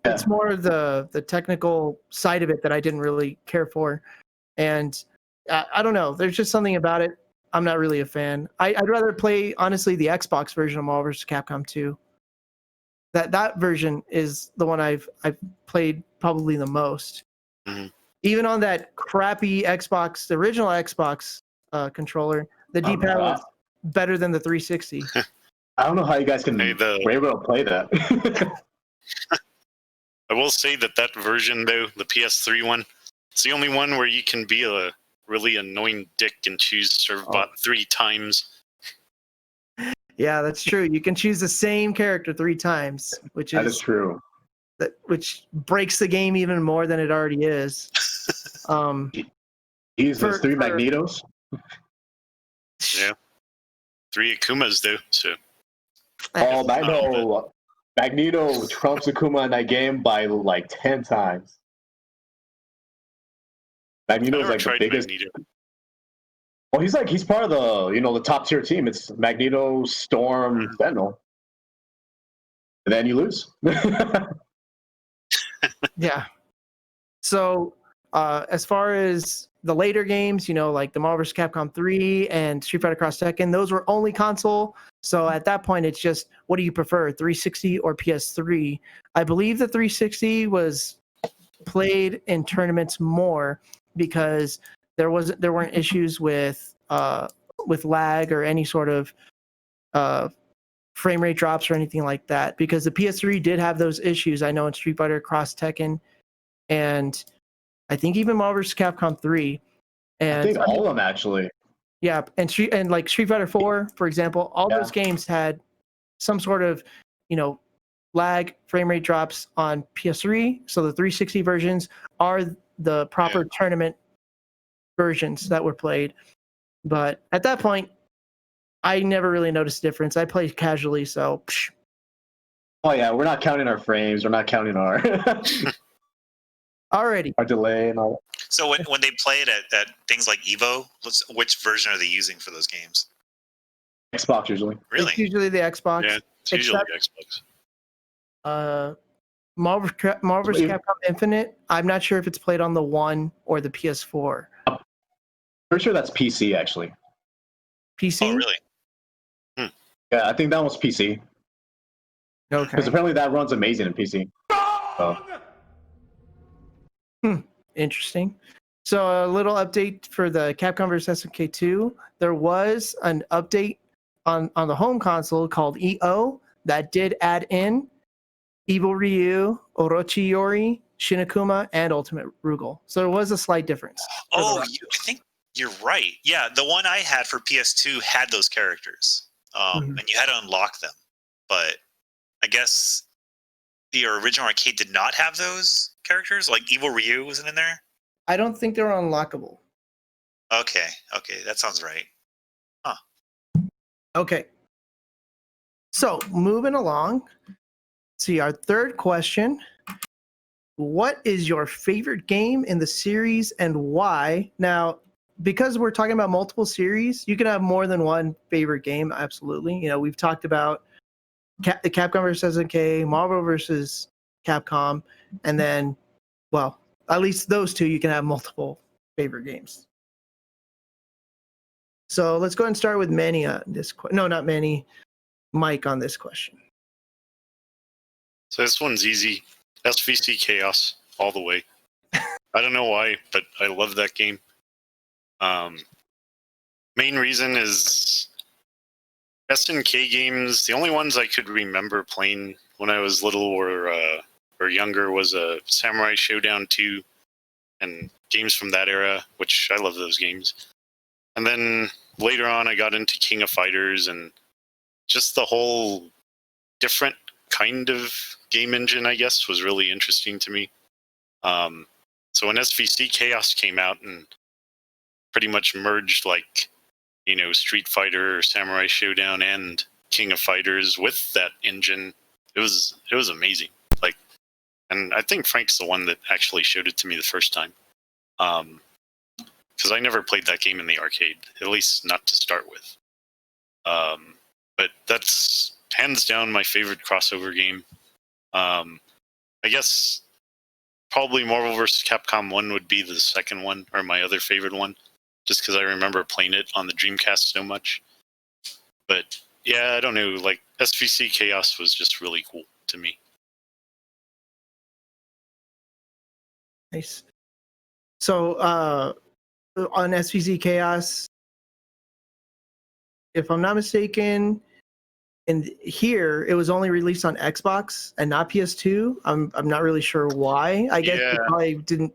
It's more of the technical side of it that I didn't really care for, and I don't know. There's just something about it. I'm not really a fan. I'd rather play, honestly, the Xbox version of Marvel vs. Capcom 2. That version is the one I've played probably the most. Mm-hmm. Even on that crappy Xbox, the original Xbox controller, the D-pad was better than the 360. I don't know how you guys can were able to play that. I will say that version, though, the PS3 one, it's the only one where you can be a really annoying dick and choose Servbot 3 times. Yeah, that's true. You can choose the same character 3 times, that is true. Which breaks the game even more than it already is. Those 3 Magnetos. Yeah, 3 Akumas though. So. Magneto trumps Akuma in that game by like 10 times. Magneto's like the biggest. Magneto. Well, he's part of the top tier team. It's Magneto, Storm, Sentinel, and then you lose. Yeah. So as far as the later games, like the Marvel vs. Capcom 3 and Street Fighter Cross Tekken, those were only console. So at that point, it's just, what do you prefer, 360 or PS3? I believe the 360 was played in tournaments more because there weren't issues with lag or any sort of frame rate drops or anything like that, because the PS3 did have those issues. I know in Street Fighter Cross Tekken, and I think even Marvel vs. Capcom 3. And I think all of them actually. Yeah, and Street Fighter 4, for example, all those games had some sort of, lag, frame rate drops on PS3. So the 360 versions are the proper tournament versions that were played. But at that point, I never really noticed a difference. I played casually, so. Psh. Oh yeah, we're not counting our frames. We're not counting our Alrighty. Our delay and all. So when they play it at things like Evo, which version are they using for those games? Xbox usually. Really? It's usually the Xbox. Yeah, it's usually Xbox. Marvel vs. Capcom Infinite. I'm not sure if it's played on the One or the PS4. Pretty sure that's PC actually. PC. Oh, really? Yeah, I think that was PC. Okay. Because apparently that runs amazing in PC. Interesting. So a little update for the Capcom vs. SNK 2. There was an update on the home console called EO that did add in Evil Ryu, Orochimaru, Shinakuma, and Ultimate Rugal. So there was a slight difference. I think you're right. Yeah, the one I had for PS2 had those characters, and you had to unlock them. But I guess the original arcade did not have those characters. Like Evil Ryu wasn't in there. I don't think they were unlockable. Okay, that sounds right. Huh. Okay. So moving along. See, our third question. What is your favorite game in the series and why? Now, because we're talking about multiple series, you can have more than one favorite game, absolutely. You know, we've talked about the Capcom versus SNK, Marvel versus Capcom, and then, well, at least those two, you can have multiple favorite games. So let's go ahead and start with Manny on this. No, not Manny. Mike on this question. So this one's easy. SVC Chaos all the way. I don't know why, but I love that game. Main reason is SNK games. The only ones I could remember playing when I was little or younger was Samurai Showdown 2 and games from that era, which I love those games. And then later on, I got into King of Fighters and just the whole different kind of game engine, I guess, was really interesting to me. So when SVC Chaos came out and pretty much merged, like, you know, Street Fighter, Samurai Showdown, and King of Fighters with that engine, it was amazing. Like, and I think Frank's the one that actually showed it to me the first time, because I never played that game in the arcade, at least not to start with. But that's hands down my favorite crossover game. I guess probably Marvel vs. Capcom 1 would be the second one, or my other favorite one, just because I remember playing it on the Dreamcast so much. But yeah, I don't know, like SVC Chaos was just really cool to me. Nice. So on SVC Chaos, if I'm not mistaken, and here it was only released on Xbox and not PS2. I'm not really sure why. I guess it probably didn't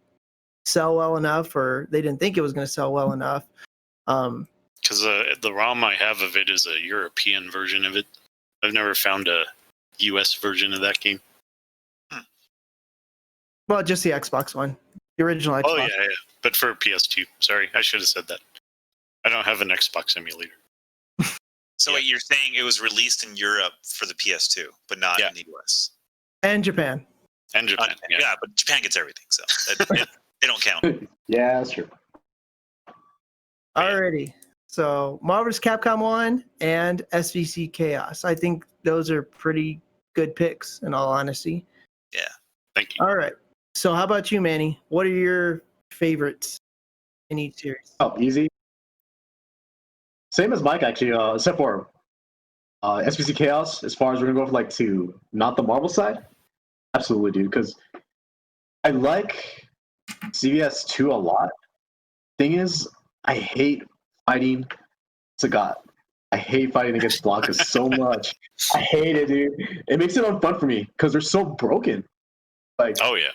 sell well enough, or they didn't think it was going to sell well enough. Because the ROM I have of it is a European version of it. I've never found a US version of that game. Well, just the Xbox one, the original Xbox. Oh yeah, but for PS2. Sorry, I should have said that. I don't have an Xbox emulator. So wait, you're saying it was released in Europe for the PS2, but not in the US? And Japan. And Japan, yeah, but Japan gets everything, so they don't count. Yeah, that's true. Alrighty. So Marvel vs. Capcom 1 and SVC Chaos. I think those are pretty good picks, in all honesty. Yeah. Thank you. All right. So how about you, Manny? What are your favorites in each series? Oh, easy. Same as Mike, actually, except for SVC Chaos. As far as we're gonna go for like to not the Marvel side, absolutely, dude. Because I like CVS 2 a lot. Thing is, I hate fighting Sagat. I hate fighting against Blanca so much. I hate it, dude. It makes it unfun for me because they're so broken. Like, oh yeah,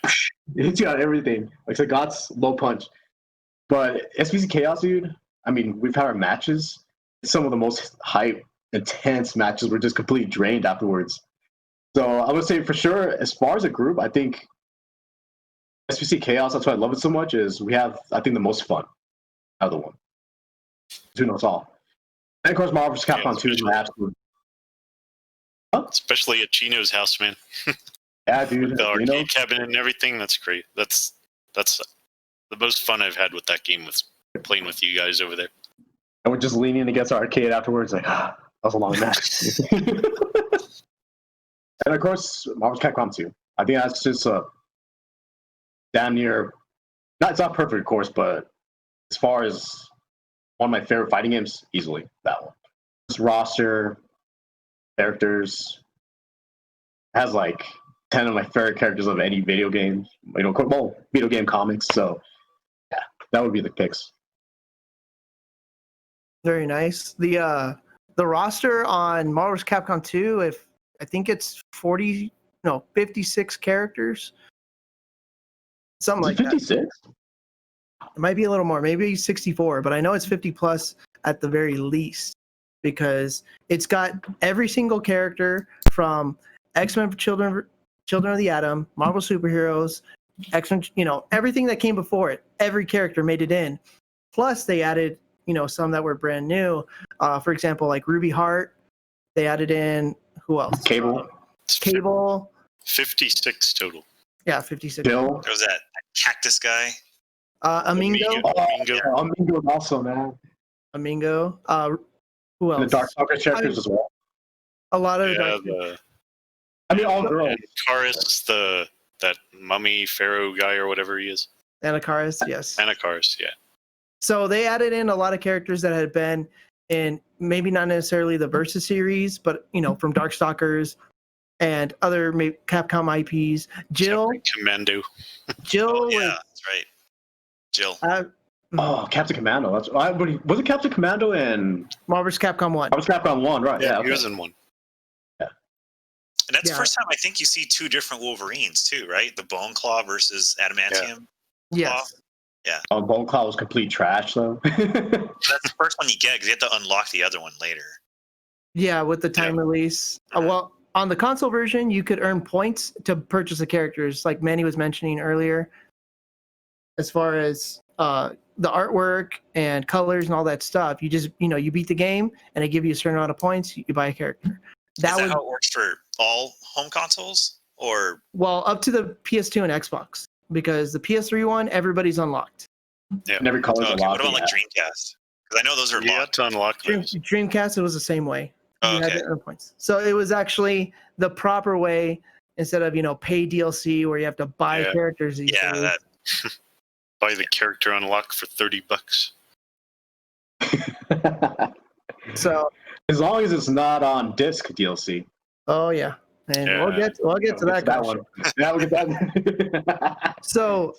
it hits you on everything. Like Sagat's low punch. But SVC Chaos, dude. I mean, we've had our matches. Some of the most hype, intense matches were just completely drained afterwards. So I would say for sure, as far as a group, I think SVC Chaos, that's why I love it so much, is we have, I think, the most fun out of the one. Who knows all. And of course, Marvel vs. Capcom 2 is my absolute. Huh? Especially at Chino's house, man. Yeah, dude. The arcade cabinet and everything, that's great. That's the most fun I've had with that game was playing with you guys over there. And we're just leaning against our arcade afterwards, like, that was a long match. And of course, Marvel's Capcom 2. I think that's just a damn near, it's not perfect, of course, but as far as one of my favorite fighting games, easily that one. This roster, characters, has like 10 of my favorite characters of any video game, video game comics. So yeah, that would be the picks. Very nice. The roster on Marvel's Capcom 2, if I think it's 56 characters. Something like 56? that. It might be a little more, maybe 64, but I know it's 50 plus at the very least because it's got every single character from X-Men Children of the Atom, Marvel Superheroes, X-Men, everything that came before it. Every character made it in. Plus they added, some that were brand new. For example, like Ruby Hart, they added in, who else? Cable. 56 total. Yeah, 56. Bill. There was that cactus guy. Amingo. Amingo also, man. Amingo. Who else? And the Darkstalkers characters as well. A lot of all girls. And Karis, that mummy pharaoh guy or whatever he is. Anakaris, yes. Anakaris, yeah. So they added in a lot of characters that had been in maybe not necessarily the Versus series, but from Darkstalkers and other Capcom IPs. Jill. Commando. Jill. Yeah, that's right. Jill. Captain Commando. Was it Captain Commando in Marvel's Capcom 1? Marvel's Capcom 1, right? Yeah, he was in 1. And that's the first time I think you see two different Wolverines too, right? The Bone Claw versus Adamantium. Yes. Claw. Yeah. Bone Claw was complete trash, though. That's the first one you get because you have to unlock the other one later. Yeah, with the time release. Well, on the console version, you could earn points to purchase the characters, like Manny was mentioning earlier. As far as the artwork and colors and all that stuff, you just you beat the game and they give you a certain amount of points. You buy a character. Is that how it works for all home consoles, or up to the PS2 and Xbox? Because the PS3 one, everybody's unlocked. Yeah. And every color's unlocked. What about like Dreamcast? Because I know those are locked. To unlock those. Dreamcast, it was the same way. Oh, You had to earn points. So it was actually the proper way instead of pay DLC where you have to buy characters. That. Buy the character unlock for $30. So as long as it's not on disc DLC. Oh yeah. And we'll get to that one. Yeah, we'll get that. So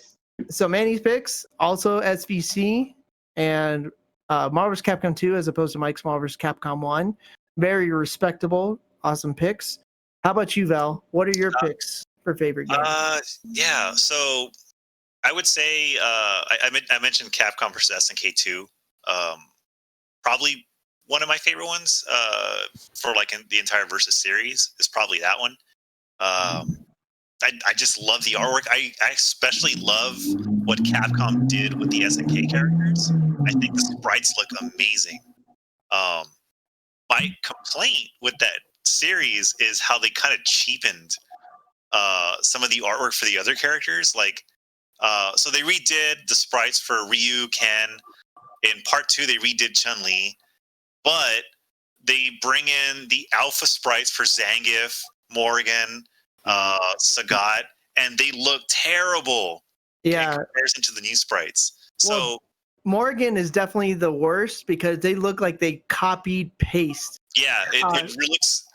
Manny's picks also SVC and Marvel's Capcom 2 as opposed to Mike's Marvel's Capcom 1. Very respectable, awesome picks. How about you, Val? What are your picks for favorite games? Yeah, so I would say I mentioned Capcom vs. SNK 2. Probably one of my favorite ones for like in the entire Versus series is probably that one. I just love the artwork. I especially love what Capcom did with the SNK characters. I think the sprites look amazing. My complaint with that series is how they kind of cheapened some of the artwork for the other characters. Like, so they redid the sprites for Ryu, Ken. In part 2, they redid Chun-Li. But they bring in the alpha sprites for Zangief, Morgan, Sagat, and they look terrible in comparison to the new sprites. So Morgan is definitely the worst because they look like they copied paste. Yeah, it looks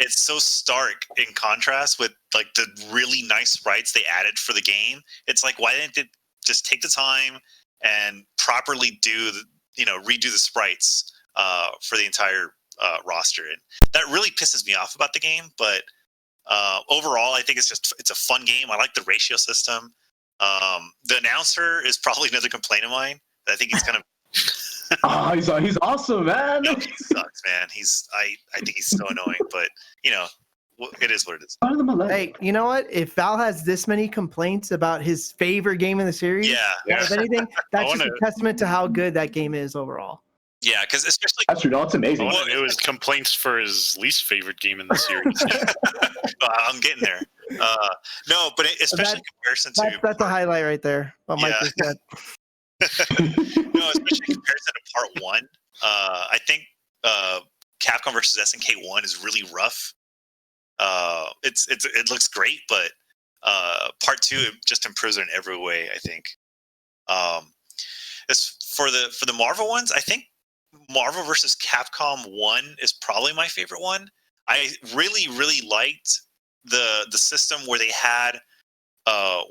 it's so stark in contrast with like the really nice sprites they added for the game. It's like, why didn't they just take the time and properly redo the sprites for the entire roster? And that really pisses me off about the game. But overall, I think it's a fun game. I like the ratio system. The announcer is probably another complaint of mine. I think he's kind of he's awesome, man. No, he sucks, man. I think he's so annoying, but it is what it is. Hey, you know what? If Val has this many complaints about his favorite game in the series, if anything, that's just a testament to how good that game is overall. Yeah, because especially that's true. No, it's amazing. All I knew is complaints for his least favorite game in the series. I'm getting there. No, but especially in comparison to that's a highlight right there. What Mike just said. No, especially in comparison to part 1. I think Capcom versus SNK 1 is really rough. It looks great, but part 2 it just improves it in every way. I think. As for the Marvel ones, I think Marvel versus Capcom 1 is probably my favorite one. I really liked the system where they had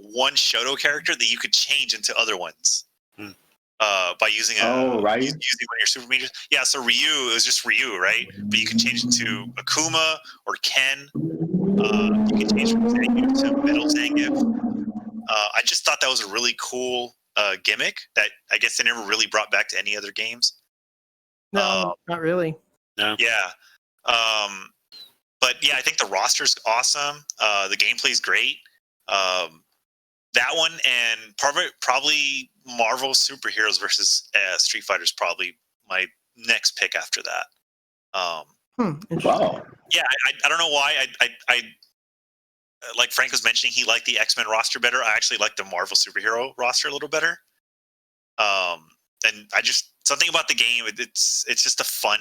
one Shoto character that you could change into other ones by using using one of your super mages. Yeah, so Ryu, it was just Ryu, right? But you can change it to Akuma or Ken. You can change from Zangief to Metal Zangief. I just thought that was a really cool gimmick that I guess they never really brought back to any other games. No, not really. No. Yeah. But yeah, I think the roster's awesome. The gameplay's great. That one and probably Marvel Superheroes versus Street Fighter is probably my next pick after that. Wow. Yeah, I don't know why. I like Frank was mentioning, he liked the X-Men roster better. I actually like the Marvel Superhero roster a little better. And I just something about the game. It's just a fun.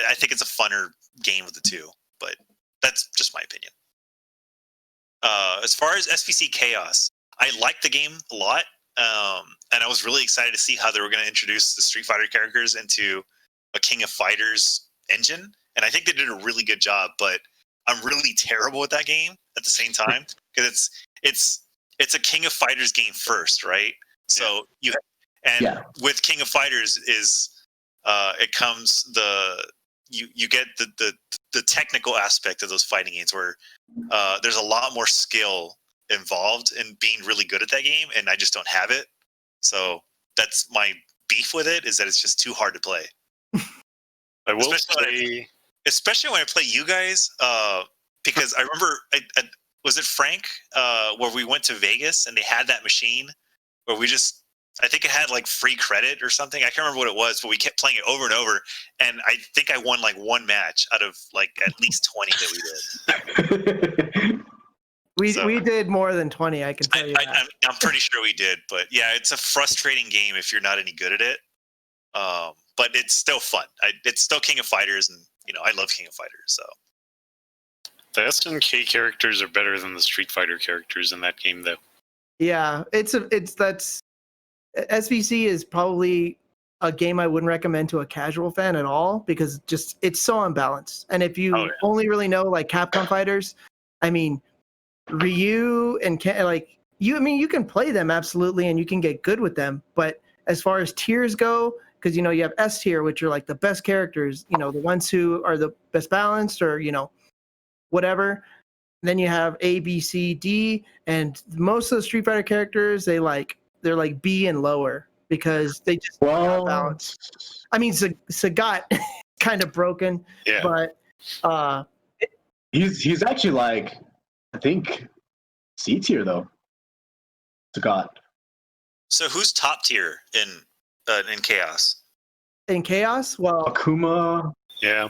I think it's a funner game of the two, but that's just my opinion. As far as SVC Chaos, I liked the game a lot, and I was really excited to see how they were going to introduce the Street Fighter characters into a King of Fighters engine, and I think they did a really good job. But I'm really terrible at that game at the same time because it's a King of Fighters game first, right? So with King of Fighters is it comes you get the technical aspect of those fighting games where there's a lot more skill involved in being really good at that game, and I just don't have it. So that's my beef with it, is that it's just too hard to play. I will especially when I play you guys, because I remember, was it Frank, where we went to Vegas and they had that machine where I think it had like free credit or something. I can't remember what it was, but we kept playing it over and over. And I think I won like one match out of like at least 20 that we did. We did more than 20, I can tell you that. I'm pretty sure we did. But yeah, it's a frustrating game if you're not any good at it. But it's still fun. It's still King of Fighters, and I love King of Fighters. So the SNK characters are better than the Street Fighter characters in that game, though. Yeah, that's SVC is probably a game I wouldn't recommend to a casual fan at all, because it's so unbalanced. And if you only really know like Capcom fighters, I mean, Ryu and you can play them absolutely, and you can get good with them. But as far as tiers go, because you have S tier, which are like the best characters, the ones who are the best balanced, or whatever. Then you have A, B, C, D, and most of the Street Fighter characters they're like B and lower because they just not balanced. I mean, Sagat kind of broken, but he's actually like, I think C tier though. Sagat. So who's top tier in Chaos? In Chaos, well, Akuma. Yeah.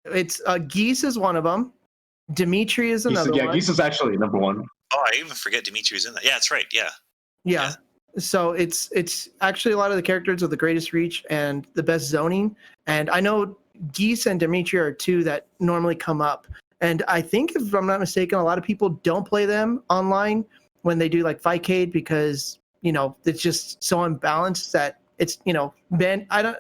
It's Geese is one of them. Dimitri is another one. Yeah, Geese is actually number one. Oh, I even forget Dimitri's in that. Yeah, that's right. Yeah. So it's actually a lot of the characters with the greatest reach and the best zoning. And I know Geese and Dimitri are two that normally come up. And I think, if I'm not mistaken, a lot of people don't play them online when they do like Fightcade, because it's just so unbalanced that it's ban. I don't.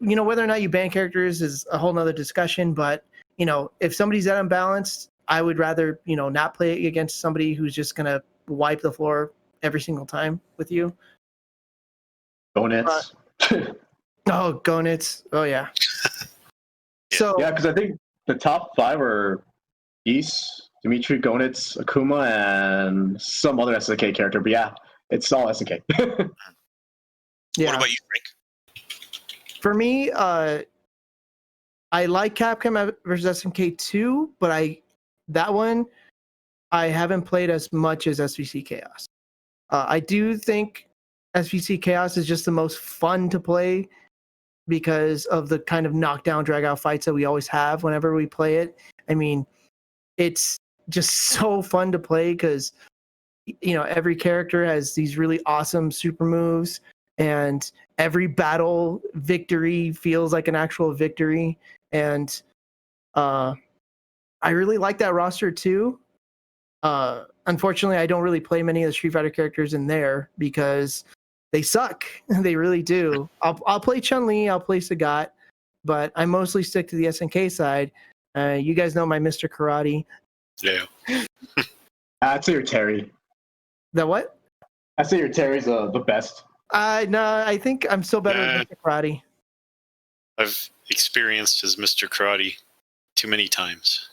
Whether or not you ban characters is a whole nother discussion. But if somebody's that unbalanced, I would rather not play against somebody who's just gonna wipe the floor every single time with you. Gonets. Gonets. Oh yeah. So yeah, because I think the top 5 are Geese, Dimitri, Gonets, Akuma, and some other SNK character. But yeah, it's all SNK. Yeah. What about you, Frank? For me, I like Capcom versus SNK 2, but that one I haven't played as much as SVC Chaos. I do think SVC Chaos is just the most fun to play because of the kind of knockdown, drag out fights that we always have whenever we play it. I mean, it's just so fun to play because, you know, every character has these really awesome super moves, and every battle victory feels like an actual victory. And I really like that roster too. Unfortunately, I don't really play many of the Street Fighter characters in there because they suck. They really do. I'll play Chun-Li, I'll play Sagat, but I mostly stick to the SNK side. You guys know my Mr. Karate. Yeah. I'd say your Terry. The what? I'd say your Terry's the best. No, I think I'm still better with Mr. Karate. I've experienced his Mr. Karate too many times.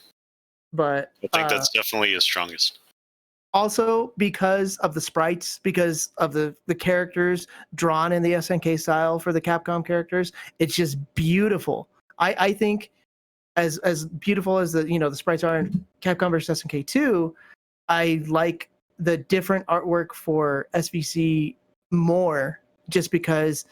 But I think that's definitely his strongest. Also, because of the sprites, because of the characters drawn in the SNK style for the Capcom characters, it's just beautiful. I think as beautiful as the sprites are in Capcom vs SNK 2, I like the different artwork for SVC more, just because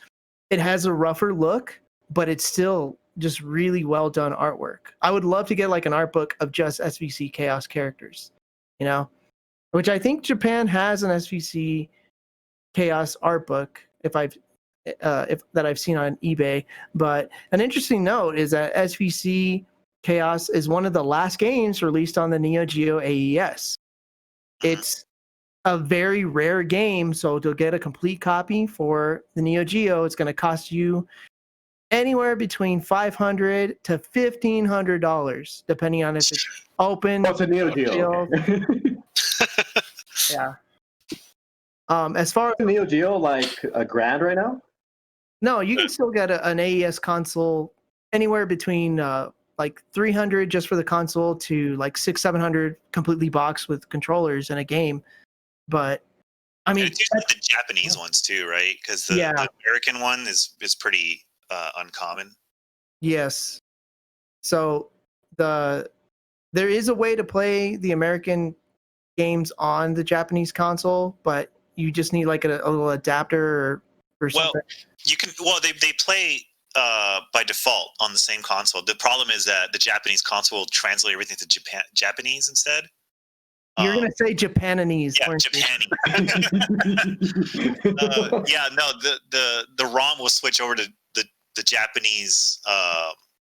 it has a rougher look, but it's still just really well done artwork. I would love to get like an art book of just SVC Chaos characters, you know, which I think Japan has an SVC Chaos art book if that I've seen on eBay. But an interesting note is that SVC Chaos is one of the last games released on the Neo Geo AES. It's a very rare game, so to get a complete copy for the Neo Geo, it's going to cost you anywhere between $500 to $1,500, depending on if it's open. What's a Neo Geo? Yeah. As far as a Neo Geo, like $1,000 right now? No, you can still get an AES console anywhere between like $300 just for the console to like $600-700 completely boxed with controllers and a game. But I mean, it's usually the Japanese ones too, right? Because the American one is pretty uncommon. Yes. So there is a way to play the American games on the Japanese console, but you just need like a little adapter or something. Well, you can. Well, they play by default on the same console. The problem is that the Japanese console will translate everything to Japanese instead. You're gonna say Japanese. Yeah, Japanese. The ROM will switch over to the Japanese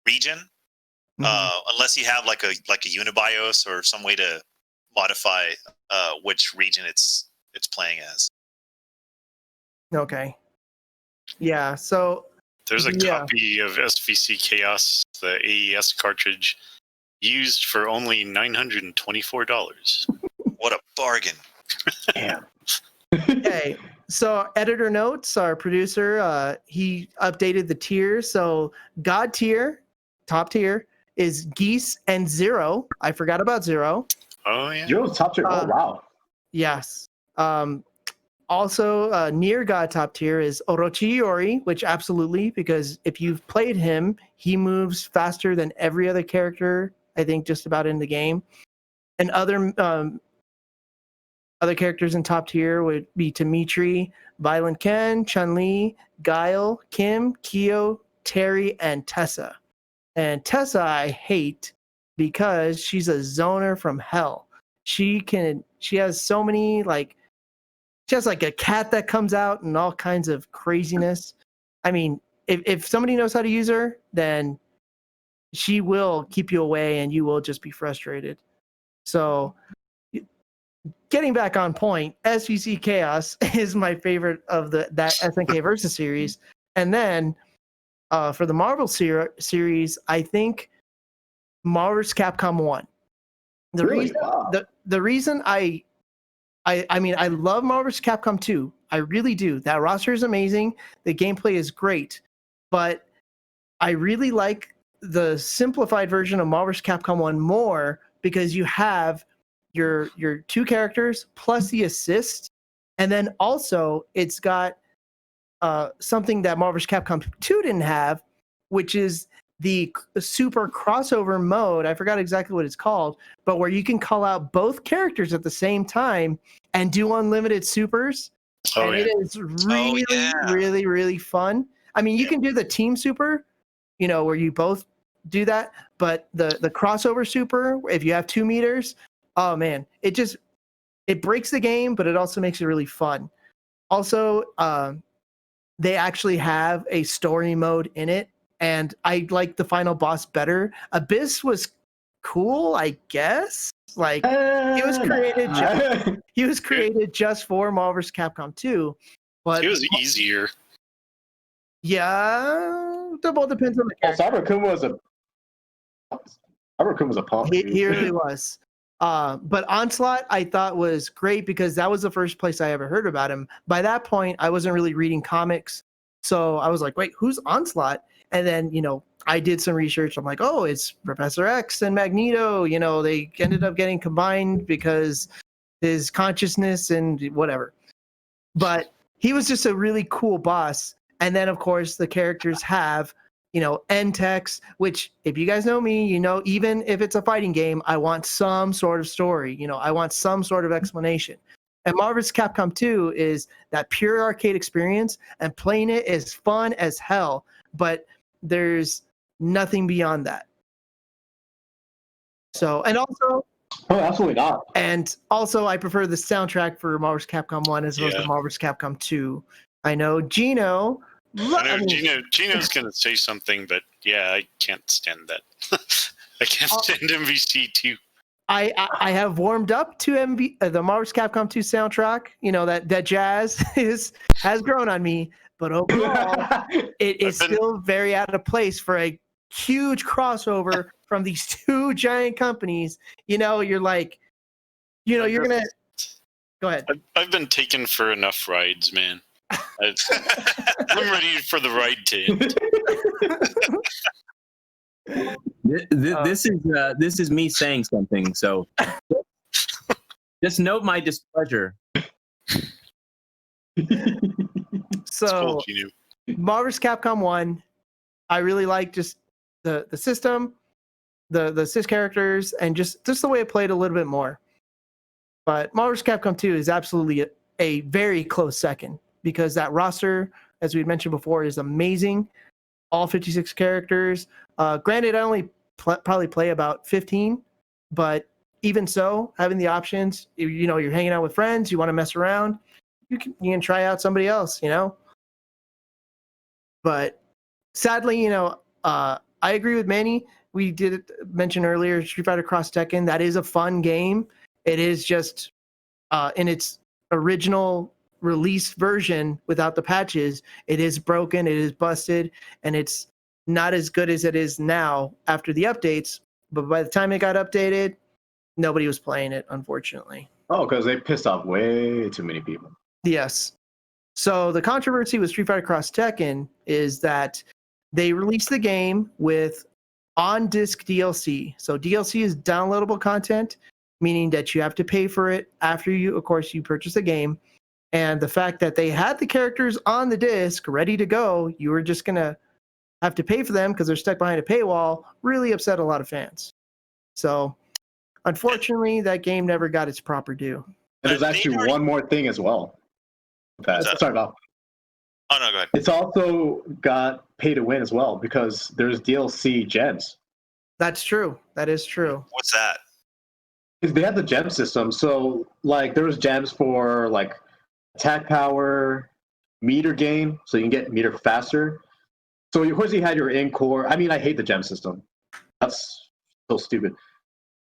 region, unless you have like a Unibios or some way to modify which region it's playing as. Okay. Yeah. So there's a copy of SVC Chaos, the AES cartridge, used for only $924. What a bargain! Damn. Okay. So editor notes, our producer, he updated the tiers. So God tier, top tier, is Geese and Zero. I forgot about Zero. Oh yeah. Zero's top tier. Oh wow. Yes. Also, near God top tier is Orochi Iori, which absolutely, because if you've played him, he moves faster than every other character, I think, just about in the game. And other characters in top tier would be Dimitri, Violent Ken, Chun-Li, Guile, Kim, Kyo, Terry, and Tessa. And Tessa I hate because she's a zoner from hell. She has so many, like, she has like a cat that comes out and all kinds of craziness. I mean, if somebody knows how to use her, then she will keep you away and you will just be frustrated. So getting back on point, SVC Chaos is my favorite of that SNK Versus series. And then for the Marvel series, I think Marvel vs. Capcom 1. The reason I mean, I love Marvel vs. Capcom 2. I really do. That roster is amazing. The gameplay is great. But I really like the simplified version of Marvel vs. Capcom 1 more because you have your two characters plus the assist. And then also it's got something that Marvel vs. Capcom 2 didn't have, which is the super crossover mode. I forgot exactly what it's called, but where you can call out both characters at the same time and do unlimited supers. And it is really, really, really fun. I mean, you can do the team super, where you both do that, but the crossover super, if you have 2 meters, oh man, it breaks the game, but it also makes it really fun. Also, they actually have a story mode in it, and I like the final boss better. Abyss was cool, I guess. Like he was created just for Marvel vs. Capcom 2, but it was easier. Yeah, it all depends on the character. Cybercoon was a punk. He really was. But Onslaught, I thought was great because that was the first place I ever heard about him. By that point, I wasn't really reading comics, so I was like, "Wait, who's Onslaught?" And then, I did some research. I'm like, "Oh, it's Professor X and Magneto." They ended up getting combined because his consciousness and whatever. But he was just a really cool boss. And then, of course, the characters have, end text, which, if you guys know me, even if it's a fighting game, I want some sort of story. I want some sort of explanation. And Marvel vs. Capcom 2 is that pure arcade experience, and playing it is fun as hell, but there's nothing beyond that. So, and also... Oh, absolutely not. And also, I prefer the soundtrack for Marvel vs. Capcom 1 as opposed to Marvel vs. Capcom 2. I know Gino... Gino's going to say something, but yeah, I can't stand that. I can't stand MVC 2. I have warmed up to the Marvel vs. Capcom 2 soundtrack. That jazz has grown on me, but overall, it is still very out of place for a huge crossover from these 2 giant companies. You're like, you're going to... Go ahead. I've been taken for enough rides, man. I'm ready for the ride to end. This is me saying something, so just note my displeasure. So, Marvel vs. Capcom 1, I really like just the system, the Sys characters, and just the way it played a little bit more. But Marvel vs. Capcom 2 is absolutely a very close second, because that roster, as we mentioned before, is amazing. All 56 characters. Granted, I only probably play about 15, but even so, having the options, you're hanging out with friends, you want to mess around, you can try out somebody else, But sadly, I agree with Manny. We did mention earlier Street Fighter Cross Tekken. That is a fun game. It is just in its original release version without the patches, it is broken, it is busted, and it's not as good as it is now after the updates. But by the time it got updated, nobody was playing it, unfortunately. Oh, because they pissed off way too many people. Yes. So the controversy with Street Fighter Cross Tekken is that they released the game with on-disc DLC. So DLC is downloadable content, meaning that you have to pay for it after you purchase the game. And the fact that they had the characters on the disc ready to go, you were just going to have to pay for them because they're stuck behind a paywall, really upset a lot of fans. So, unfortunately, that game never got its proper due. And there's actually one more thing as well. Sorry, Bob. Oh, no, go ahead. It's also got pay to win as well, because there's DLC gems. That's true. That is true. What's that? They have the gem system. So, there was gems for, attack power, meter gain, so you can get meter faster. So, of course, you had your in-core. I mean, I hate the gem system. That's so stupid.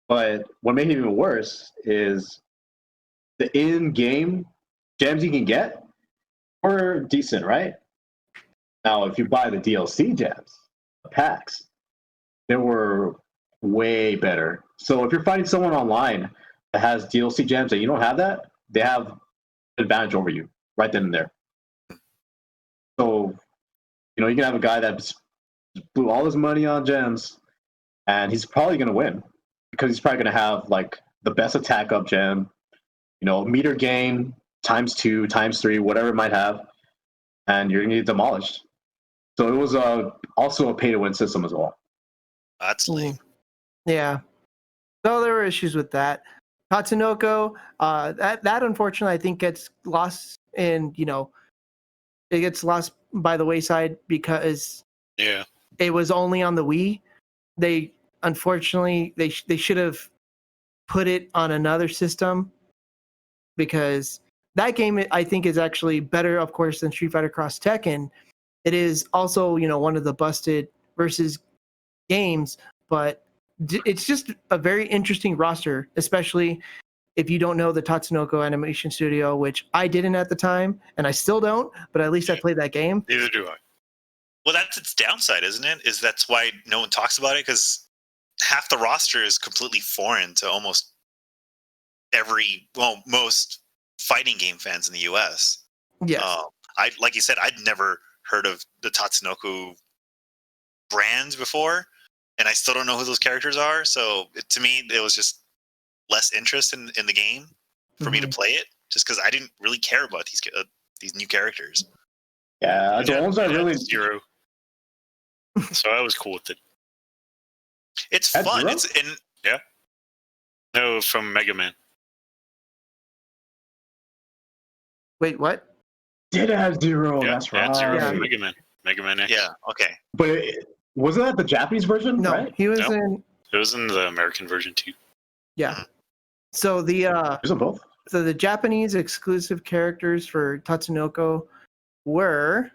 But what made it even worse is the in-game gems you can get are decent, right? Now, if you buy the DLC gems, the packs, they were way better. So if you're fighting someone online that has DLC gems and you don't have that, they have an advantage over you right then and there. So, you can have a guy that blew all his money on gems, and he's probably going to win because he's probably going to have the best attack up gem, meter gain ×2, ×3, whatever it might have, and you're going to get demolished. So it was also a pay to win system as well. That's lame. Yeah. So there were issues with that. Tatsunoko, that unfortunately I think gets lost and it gets lost by the wayside because it was only on the Wii. They unfortunately they should have put it on another system, because that game I think is actually better, of course, than Street Fighter Cross Tekken. It is also one of the busted versus games, but it's just a very interesting roster, especially if you don't know the Tatsunoko Animation Studio, which I didn't at the time, and I still don't, but at least I played that game. Neither do I. Well, that's its downside, isn't it? That's why no one talks about it, because half the roster is completely foreign to almost most fighting game fans in the U.S. Yes. Like you said, I'd never heard of the Tatsunoko brands before, and I still don't know who those characters are. So to me, it was just less interest in the game for me to play it, just because I didn't really care about these new characters. Yeah, the ones are really Zero. So I was cool with it. It's That's fun. Zero? No, from Mega Man. Wait, what? did have Zero. Yeah, That's it had right. Zero Yeah. from Mega Man. Mega Man X. Yeah. Okay. But wasn't that the Japanese version? No, right? he was No. in. It was in the American version too. Yeah. So the There's them both. so the Japanese exclusive characters for Tatsunoko were.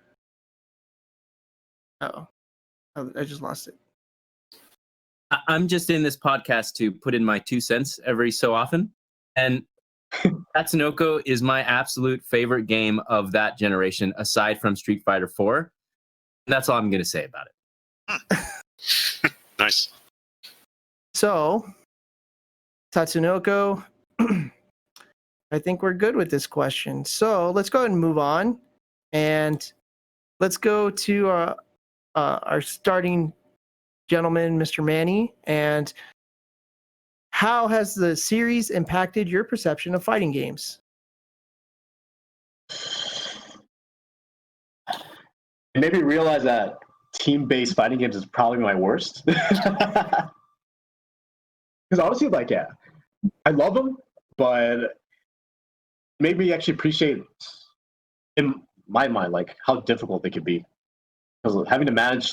Oh, I just lost it. I'm just in this podcast to put in my 2 cents every so often. And Tatsunoko is my absolute favorite game of that generation, aside from Street Fighter 4. And that's all I'm going to say about it. Nice. So, Tatsunoko, I think we're good with this question. So let's go ahead and move on. And let's go to our starting gentleman, Mr. Manny. And how has the series impacted your perception of fighting games? It made me realize that team-based fighting games is probably my worst. Because honestly, I love them, but it made me actually appreciate, in my mind, how difficult they could be. Because having to manage,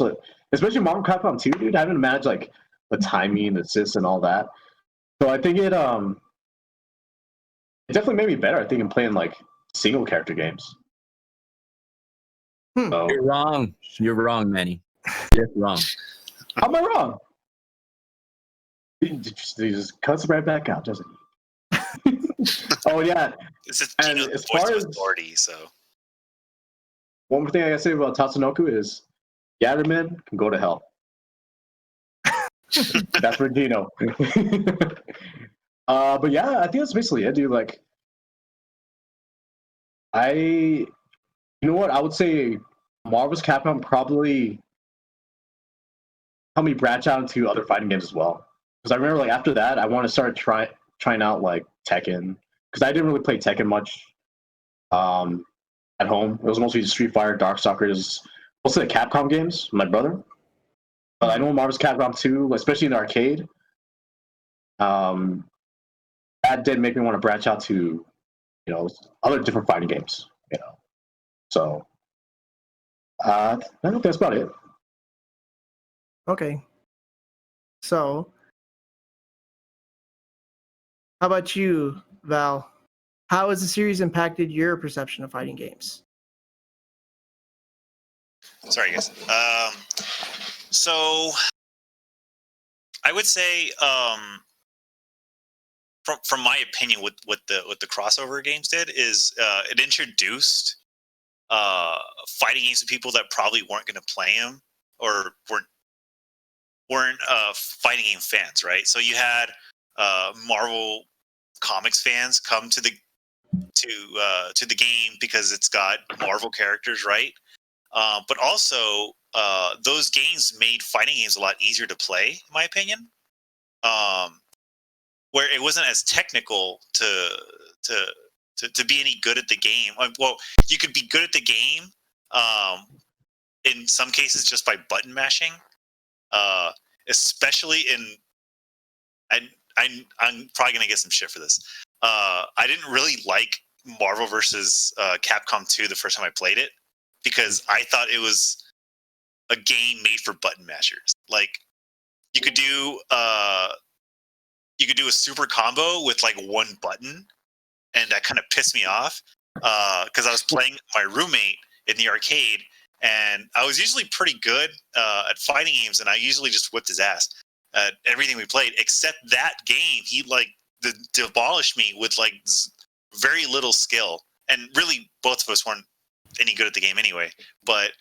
especially Marvel Capcom 2, dude, having to manage the timing, the assists, and all that. So I think it definitely made me better. I think in playing single character games. So, You're wrong. You're wrong, Manny. You're wrong. how am I wrong? He just cuts right back out, doesn't he? Oh yeah. And as voice far was as Gordy, so one more thing I gotta say about Tatsunoko is Yatterman can go to hell. That's for Dino. But yeah, I think that's basically it, dude. You know what? I would say Marvel's Capcom probably helped me branch out into other fighting games as well. Because I remember after that, I want to start trying out Tekken. Because I didn't really play Tekken much at home. It was mostly Street Fighter, Darkstalkers, mostly the Capcom games with my brother. But I know Marvel's Capcom 2, especially in the arcade, that did make me want to branch out to, other different fighting games, So, I think that's about it. Okay. So, how about you, Val? How has the series impacted your perception of fighting games? sorry, guys. So I would say, from my opinion, what the crossover games did is it introduced fighting games to people that probably weren't going to play them or weren't fighting game fans, right? So you had Marvel Comics fans come to the game because it's got Marvel characters, right? But also those games made fighting games a lot easier to play, in my opinion. Where it wasn't as technical to be any good at the game. Well, you could be good at the game in some cases just by button mashing, especially I'm probably gonna get some shit for this. I didn't really like Marvel versus Capcom 2 the first time I played it, because I thought it was a game made for button mashers. Like you could do a super combo with like one button, and that kind of pissed me off because I was playing my roommate in the arcade, and I was usually pretty good at fighting games, and I usually just whipped his ass at everything we played, except that game. He like demolished me with like very little skill, and really both of us weren't any good at the game anyway. But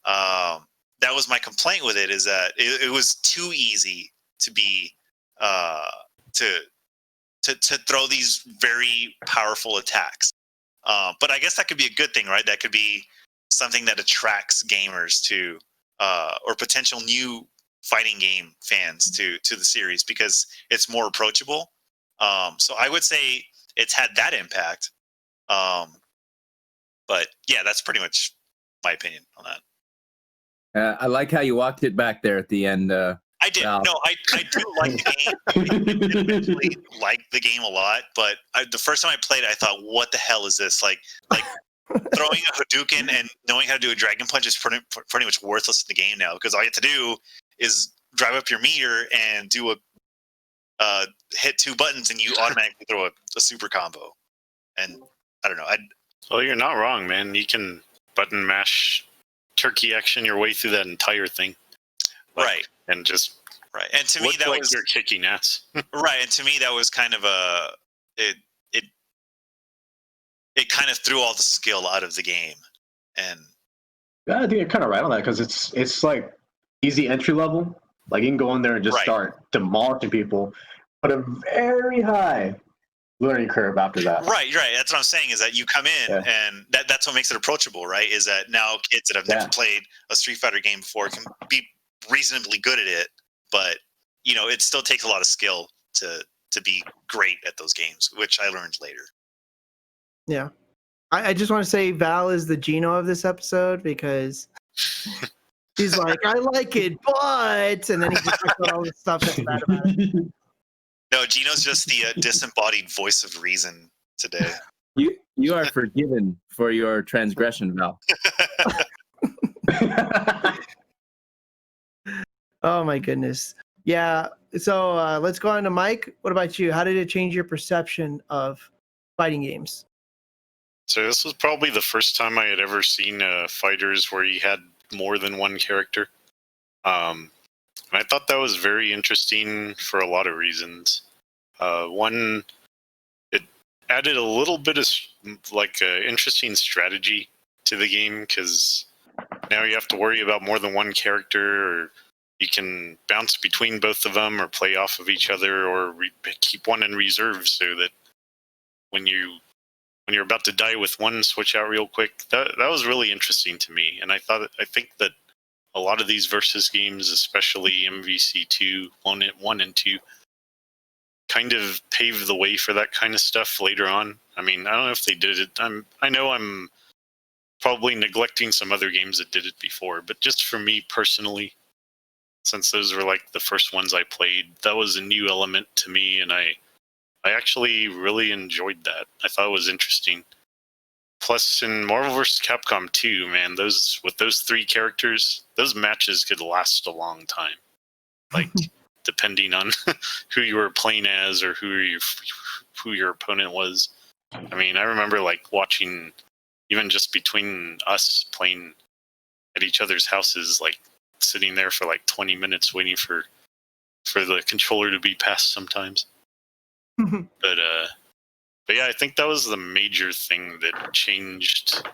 that was my complaint with it, is that it was too easy to be to throw these very powerful attacks. But I guess that could be a good thing, right? That could be something that attracts gamers to or potential new fighting game fans to the series, because it's more approachable. So I would say it's had that impact. But yeah, that's pretty much my opinion on that. I like how you walked it back there at the end. I did. No, I do like the game. I eventually liked the game a lot, but the first time I played it, I thought, what the hell is this? Like throwing a Hadouken and knowing how to do a Dragon Punch is pretty much worthless in the game now, because all you have to do is drive up your meter and do a hit two buttons and you automatically throw a super combo. And I don't know. Well, you're not wrong, man. You can button mash turkey action your way through that entire thing. Right. And just and to me that like was you're kicking ass. right. And to me that was kind of it kind of threw all the skill out of the game. And yeah, I think you're kind of right on that, because it's like easy entry level. Like you can go in there and just start demolishing people, but a very high learning curve after that. Right. That's what I'm saying, is that you come in and that's what makes it approachable, right? Is that now kids that have never played a Street Fighter game before can be reasonably good at it, but you know, it still takes a lot of skill to be great at those games, which I learned later. Yeah. I just want to say Val is the Gino of this episode, because he's like, I like it, but, and then he just puts all the stuff that's bad about it. No, Gino's just the disembodied voice of reason today. You are forgiven for your transgression, Val. Oh my goodness. Yeah. So let's go on to Mike. What about you? How did it change your perception of fighting games? So this was probably the first time I had ever seen fighters where you had more than one character. And I thought that was very interesting for a lot of reasons. One, it added a little bit of like interesting strategy to the game, because now you have to worry about more than one character, or you can bounce between both of them or play off of each other, or keep one in reserve so that when you're about to die with one, switch out real quick. That was really interesting to me, and I think that a lot of these versus games, especially MVC2 1 and 2, kind of paved the way for that kind of stuff later on. I mean, I don't know if they did it. I know I'm probably neglecting some other games that did it before, but just for me personally, since those were like the first ones I played, that was a new element to me, and I actually really enjoyed that. I thought it was interesting. Plus, in Marvel vs. Capcom 2, man, with those three characters, those matches could last a long time. Like, depending on who you were playing as or who your opponent was. I mean, I remember like watching, even just between us playing at each other's houses, like sitting there for like 20 minutes waiting for the controller to be passed sometimes. But yeah, I think that was the major thing that changed.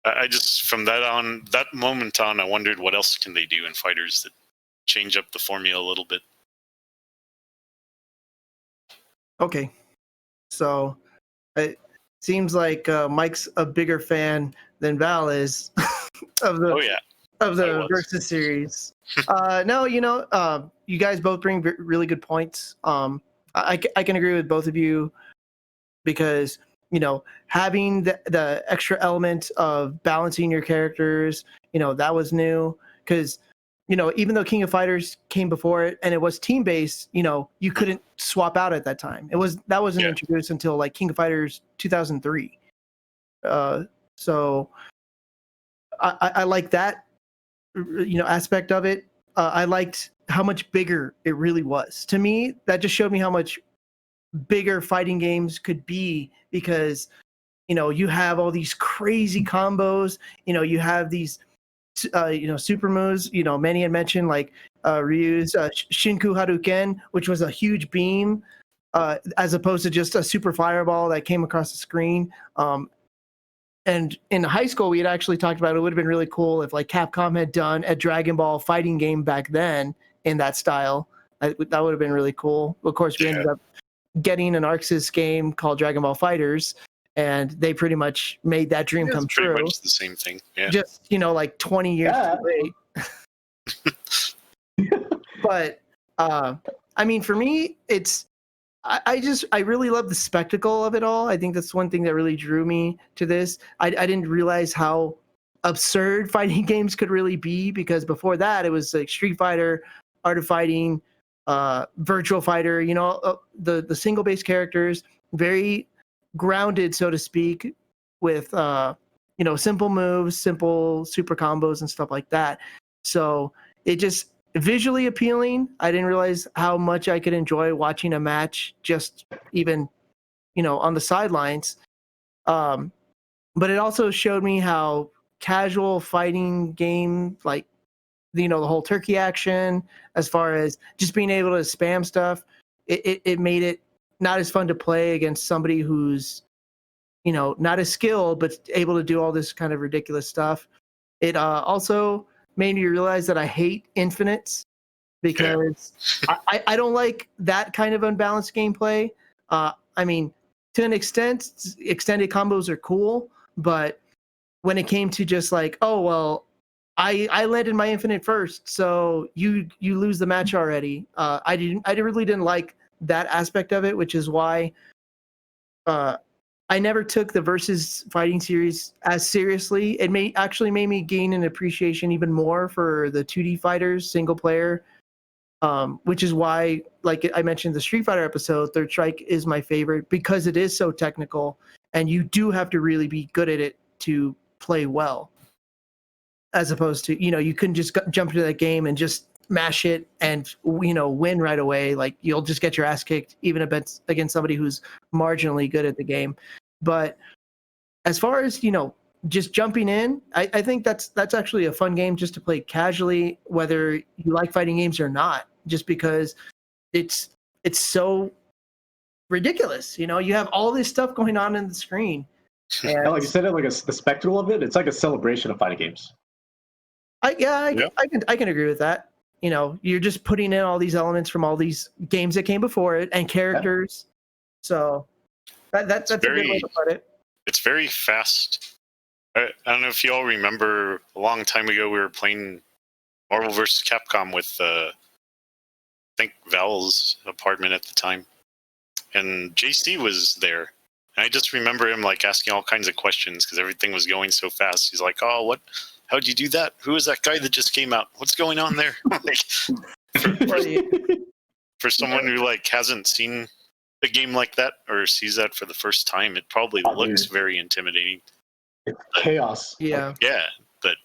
I just, from that moment on, I wondered what else can they do in fighters that change up the formula a little bit. Okay. So it seems like Mike's a bigger fan than Val is of the Versus series. No, you guys both bring really good points. I can agree with both of you, because having the extra element of balancing your characters, that was new, because even though King of Fighters came before it and it was team based, you couldn't swap out at that time. That wasn't introduced until like King of Fighters 2003. So I like that, aspect of it. I liked how much bigger it really was. To me, that just showed me how much bigger fighting games could be, because you have all these crazy combos. You have these super moves. Many had mentioned, like Ryu's Shinku Hadouken, which was a huge beam, as opposed to just a super fireball that came across the screen. And in high school, we had actually talked about it would have been really cool if like Capcom had done a Dragon Ball fighting game back then in that style. That would have been really cool. Of course, we ended up getting an ArcSys game called Dragon Ball Fighters, and they pretty much made that dream come true. Pretty much the same thing. Yeah. Just like 20 years too late. But I mean, for me, it's I really love the spectacle of it all. I think that's one thing that really drew me to this. I didn't realize how absurd fighting games could really be, because before that it was like Street Fighter, Art of Fighting, Virtual Fighter. The single based characters, very grounded, so to speak, with simple moves, simple super combos and stuff like that. So it just visually appealing. I didn't realize how much I could enjoy watching a match, just even on the sidelines. But it also showed me how casual fighting game, like the whole turkey action, as far as just being able to spam stuff, it made it not as fun to play against somebody who's not as skilled but able to do all this kind of ridiculous stuff. It also made me realize that I hate infinites, because I don't like that kind of unbalanced gameplay. I mean, to an extent, extended combos are cool, but when it came to just like, oh well, I landed my infinite first, so you lose the match already. I really didn't like that aspect of it, which is why I never took the Versus fighting series as seriously. It actually made me gain an appreciation even more for the 2D fighters, single player, which is why, like I mentioned, the Street Fighter episode, Third Strike is my favorite, because it is so technical, and you do have to really be good at it to play well, as opposed to, you couldn't just jump into that game and just mash it and win right away. Like, you'll just get your ass kicked even against somebody who's marginally good at the game. But as far as just jumping in, I think that's actually a fun game just to play casually, whether you like fighting games or not, just because it's so ridiculous. You have all this stuff going on in the screen, and like you said, like the spectacle of it, it's like a celebration of fighting games. I can agree with that. You're just putting in all these elements from all these games that came before it and characters. So that's a good way to put it. It's very fast. I don't know if you all remember, a long time ago we were playing Marvel vs. Capcom with I think Val's apartment at the time, and JC was there. And I just remember him like asking all kinds of questions because everything was going so fast. He's like, "Oh, what? How'd you do that? Who is that guy that just came out? What's going on there?" For someone who like hasn't seen a game like that or sees that for the first time, it probably looks very intimidating. It's chaos. Yeah. Yeah, but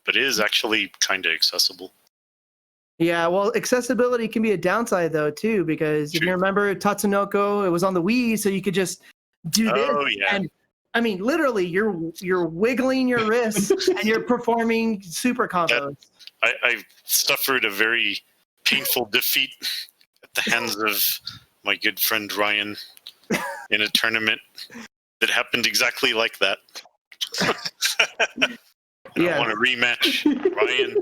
it is actually kind of accessible. Yeah, well, accessibility can be a downside though too, because if you remember Tatsunoko, it was on the Wii, so you could just do this. Oh yeah. And I mean, literally, you're wiggling your wrists and you're performing super combos. I suffered a very painful defeat at the hands of my good friend Ryan in a tournament that happened exactly like that. I want a rematch. Ryan,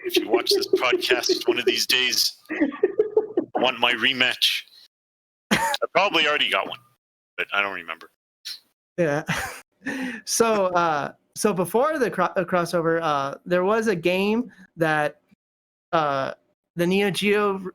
if you watch this podcast one of these days, I want my rematch. I probably already got one, but I don't remember. Yeah. So before the crossover, there was a game that the Neo Geo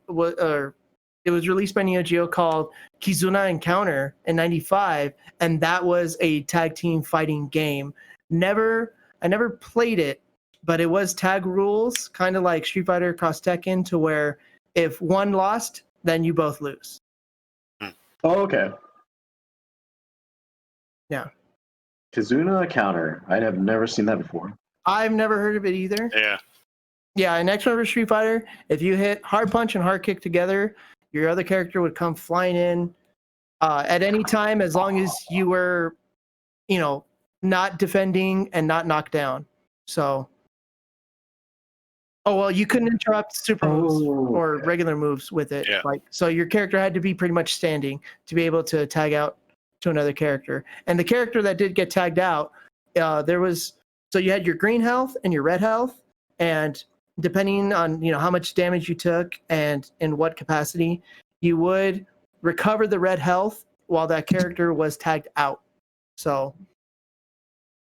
it was released by Neo Geo called Kizuna Encounter in '95, and that was a tag team fighting game. I never played it, but it was tag rules, kind of like Street Fighter Cross Tekken, to where if one lost, then you both lose. Oh, okay. Yeah. Kizuna counter. I have never seen that before. I've never heard of it either. Yeah. Yeah, in X-Men vs. Street Fighter, if you hit hard punch and hard kick together, your other character would come flying in at any time as long as you were, not defending and not knocked down. So, you couldn't interrupt super moves or regular moves with it. Yeah. So your character had to be pretty much standing to be able to tag out to another character. And the character that did get tagged out, so you had your green health and your red health, and depending on how much damage you took and in what capacity, you would recover the red health while that character was tagged out. So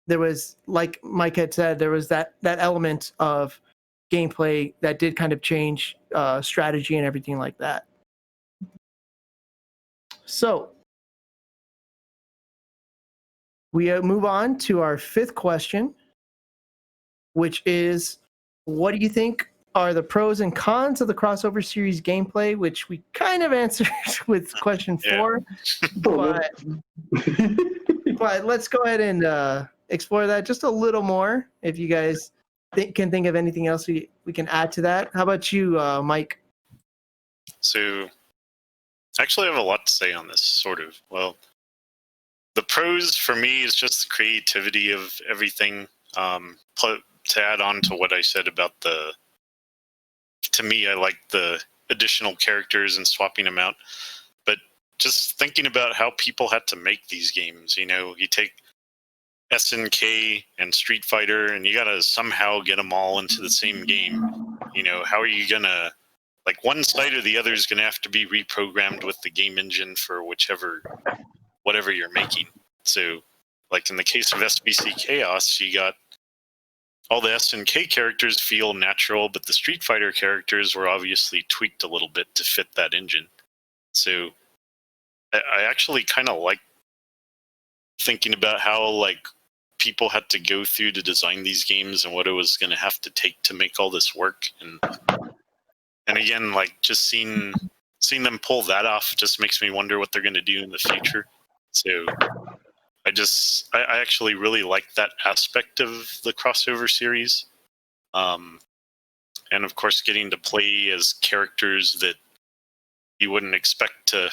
there was, like Mike had said, there was that element of gameplay that did kind of change strategy and everything like that. So we move on to our fifth question, which is, what do you think are the pros and cons of the crossover series gameplay? Which we kind of answered with question 4, but let's go ahead and explore that just a little more. If you guys can think of anything else we can add to that. How about you, Mike? So, actually, I have a lot to say on this, sort of. Well, the pros for me is just the creativity of everything. To add on to what I said about to me, I like the additional characters and swapping them out. But just thinking about how people had to make these games, you take SNK and Street Fighter, and you gotta somehow get them all into the same game. How are you gonna, one side or the other is gonna have to be reprogrammed with the game engine for whatever you're making. So, in the case of SBC Chaos, you got all the SNK characters feel natural, but the Street Fighter characters were obviously tweaked a little bit to fit that engine. So I actually kind of like thinking about how people had to go through to design these games and what it was going to have to take to make all this work. And again, just seeing them pull that off just makes me wonder what they're going to do in the future. So I actually really like that aspect of the crossover series. And of course, getting to play as characters that you wouldn't expect to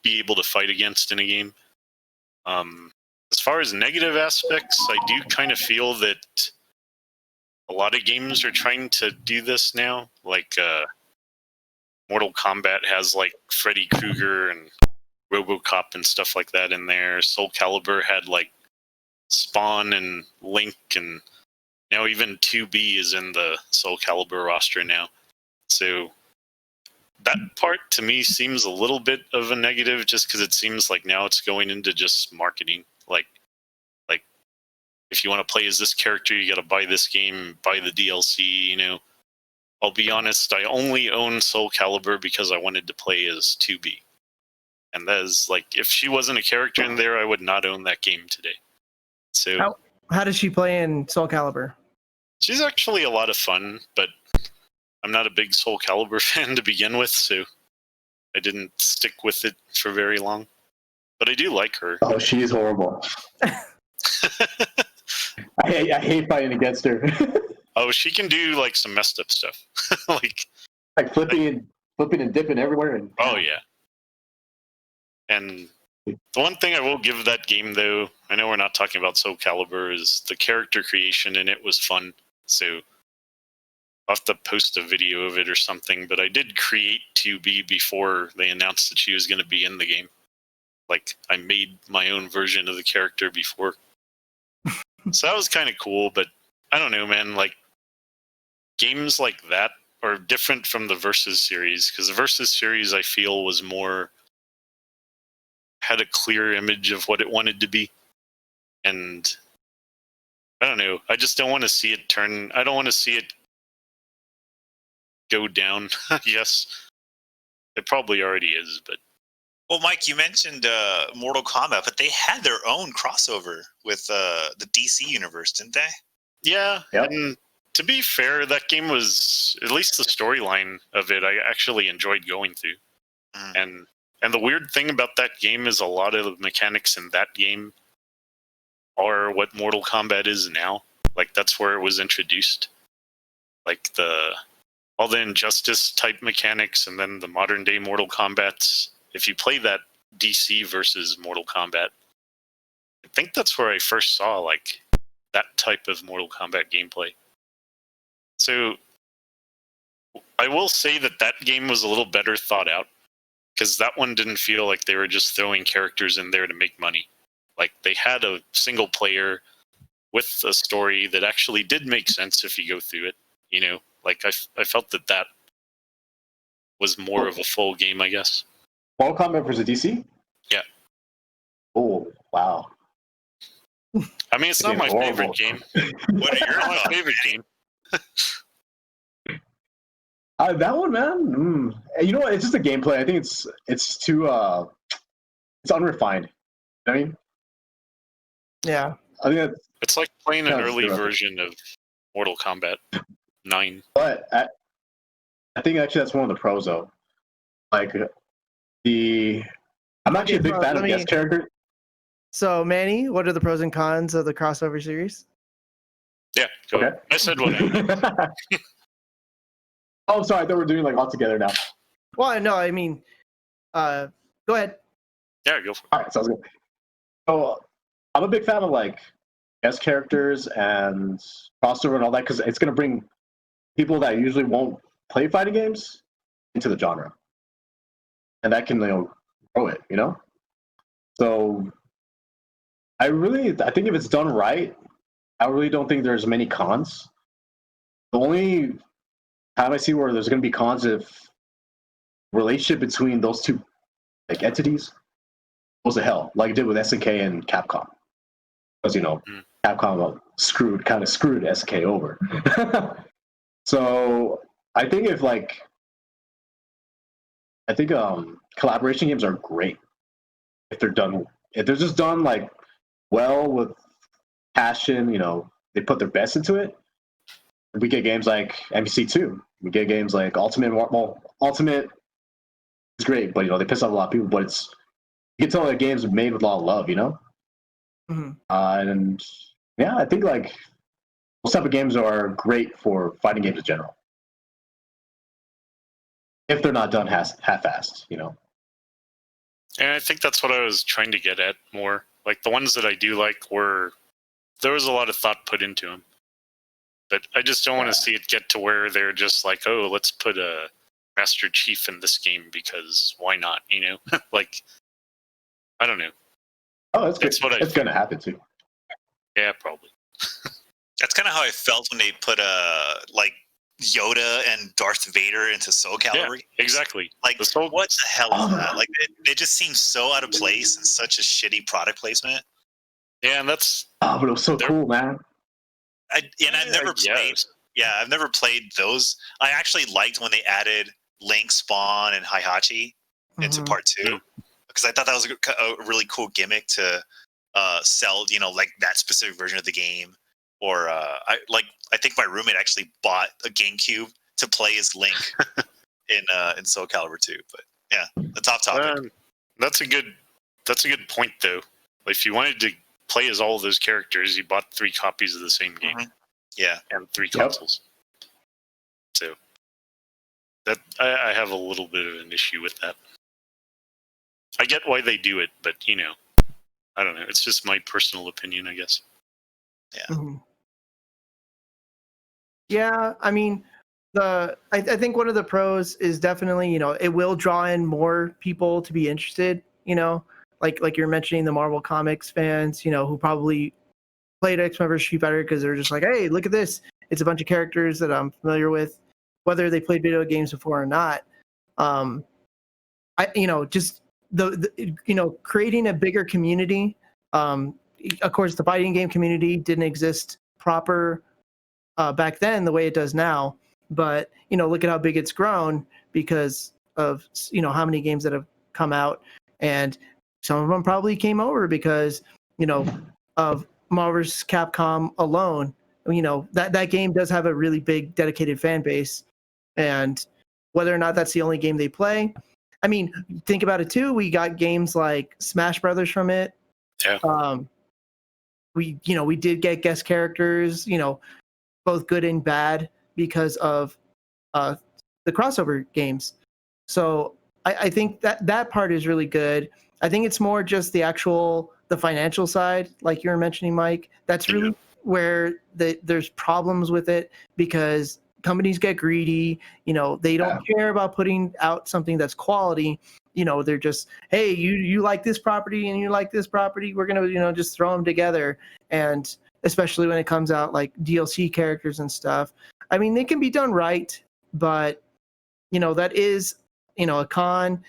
be able to fight against in a game. As far as negative aspects, I do kind of feel that a lot of games are trying to do this now. Mortal Kombat has Freddy Krueger and RoboCop and stuff like that in there. Soul Calibur had Spawn and Link, and now even 2B is in the Soul Calibur roster now. So that part to me seems a little bit of a negative, just because it seems like now it's going into just marketing. If you want to play as this character, you got to buy this game, buy the DLC. I'll be honest, I only own Soul Calibur because I wanted to play as 2B. And that is if she wasn't a character in there, I would not own that game today. So how does she play in Soul Calibur? She's actually a lot of fun, but I'm not a big Soul Calibur fan to begin with, so I didn't stick with it for very long. But I do like her. Oh, she's horrible. I hate fighting against her. Oh, she can do some messed up stuff. flipping and dipping everywhere. Oh yeah. And the one thing I will give that game, though, I know we're not talking about Soul Calibur, is the character creation in it was fun. So I'll have to post a video of it or something, but I did create 2B before they announced that she was going to be in the game. I made my own version of the character before. So that was kind of cool, but I don't know, man. Games like that are different from the Versus series, because the Versus series, I feel, was more... had a clear image of what it wanted to be. And I don't know. I just don't want to see it turn... I don't want to see it go down. Yes. It probably already is, but... Well, Mike, you mentioned Mortal Kombat, but they had their own crossover with the DC universe, didn't they? Yeah, yep. And to be fair, that game was, at least the storyline of it, I actually enjoyed going through. And the weird thing about that game is a lot of the mechanics in that game are what Mortal Kombat is now. Like, that's where it was introduced. Like, all the Injustice type mechanics, and then the modern day Mortal Kombats. If you play that DC versus Mortal Kombat, I think that's where I first saw, like, that type of Mortal Kombat gameplay. So, I will say that game was a little better thought out, because that one didn't feel like they were just throwing characters in there to make money. Like, they had a single player with a story that actually did make sense if you go through it, you know? Like, I felt that was more of a full game, I guess. Mortal Kombat versus DC? Yeah. Oh, wow. I mean, it's not my favorite game. What are your my favorite game? That one, man. You know what? It's just a gameplay. I think it's too it's unrefined. You know what I mean? Yeah. I think it's like playing an early version of Mortal Kombat 9. But I think actually that's one of the pros, though. Like I'm actually a big fan of guest characters. So, Manny, what are the pros and cons of the crossover series? Yeah, go ahead. I said what I Oh, I'm sorry. I thought we're doing like all together now. Well, no, I mean, go ahead. Yeah, go for it. All right, sounds good. So, I'm a big fan of like guest characters and crossover and all that because it's going to bring people that usually won't play fighting games into the genre, and that can grow it. You know. So, I think if it's done right, I really don't think there's many cons. The only time I see where there's going to be cons if relationship between those two like entities goes to hell, like it did with SNK and Capcom, because Capcom kind of screwed SNK over. So I think collaboration games are great if they're just done like well with passion. They put their best into it. We get games like MVC2. We get games like Ultimate. Well, Ultimate is great, but they piss off a lot of people. But you can tell that game's made with a lot of love, Mm-hmm. And yeah, I think like those type of games are great for fighting games in general, if they're not done half-assed. And I think that's what I was trying to get at more. Like, the ones that I do like there was a lot of thought put into them. But I just don't want to see it get to where they're just like, oh, let's put a Master Chief in this game because why not? Like, I don't know. Oh, that's going to happen too. Yeah, probably. That's kind of how I felt when they put like Yoda and Darth Vader into Soul Calibur. Yeah, exactly. Like, what the hell is that? Like, it just seems so out of place and such a shitty product placement. Yeah, and that's. Oh, but it was so cool, man. I've never played. Yeah, I've never played those. I actually liked when they added Link, Spawn, and Heihachi into part 2 because I thought that was a really cool gimmick to sell. Like that specific version of the game. Or I think my roommate actually bought a GameCube to play as Link in Soul Calibur 2. But yeah, the top topic. That's a good point though. If you wanted to play as all of those characters, you bought 3 copies of the same game. Mm-hmm. Yeah, and 3 consoles. So that I have a little bit of an issue with that. I get why they do it, but I don't know. It's just my personal opinion, I guess. Yeah. Mm-hmm. Yeah, I mean, I think one of the pros is definitely it will draw in more people to be interested. Like you're mentioning the Marvel Comics fans, who probably played X-Men vs. Street Fighter because they're just like, hey, look at this. It's a bunch of characters that I'm familiar with, whether they played video games before or not. Just the creating a bigger community. Of course, the fighting game community didn't exist proper back then the way it does now. But look at how big it's grown because of how many games that have come out, and some of them probably came over because of Marvel vs. Capcom alone. That game does have a really big dedicated fan base, and whether or not that's the only game they play. I mean, think about it too. We got games like Smash Brothers from it. Yeah. we did get guest characters, both good and bad because of the crossover games. So I think that part is really good. I think it's more just the financial side, like you were mentioning, Mike. That's really where there's problems with it, because companies get greedy. They don't care about putting out something that's quality. They're just, hey, you like this property and you like this property, we're gonna just throw them together. And especially when it comes out like DLC characters and stuff. I mean, they can be done right, but that is a con.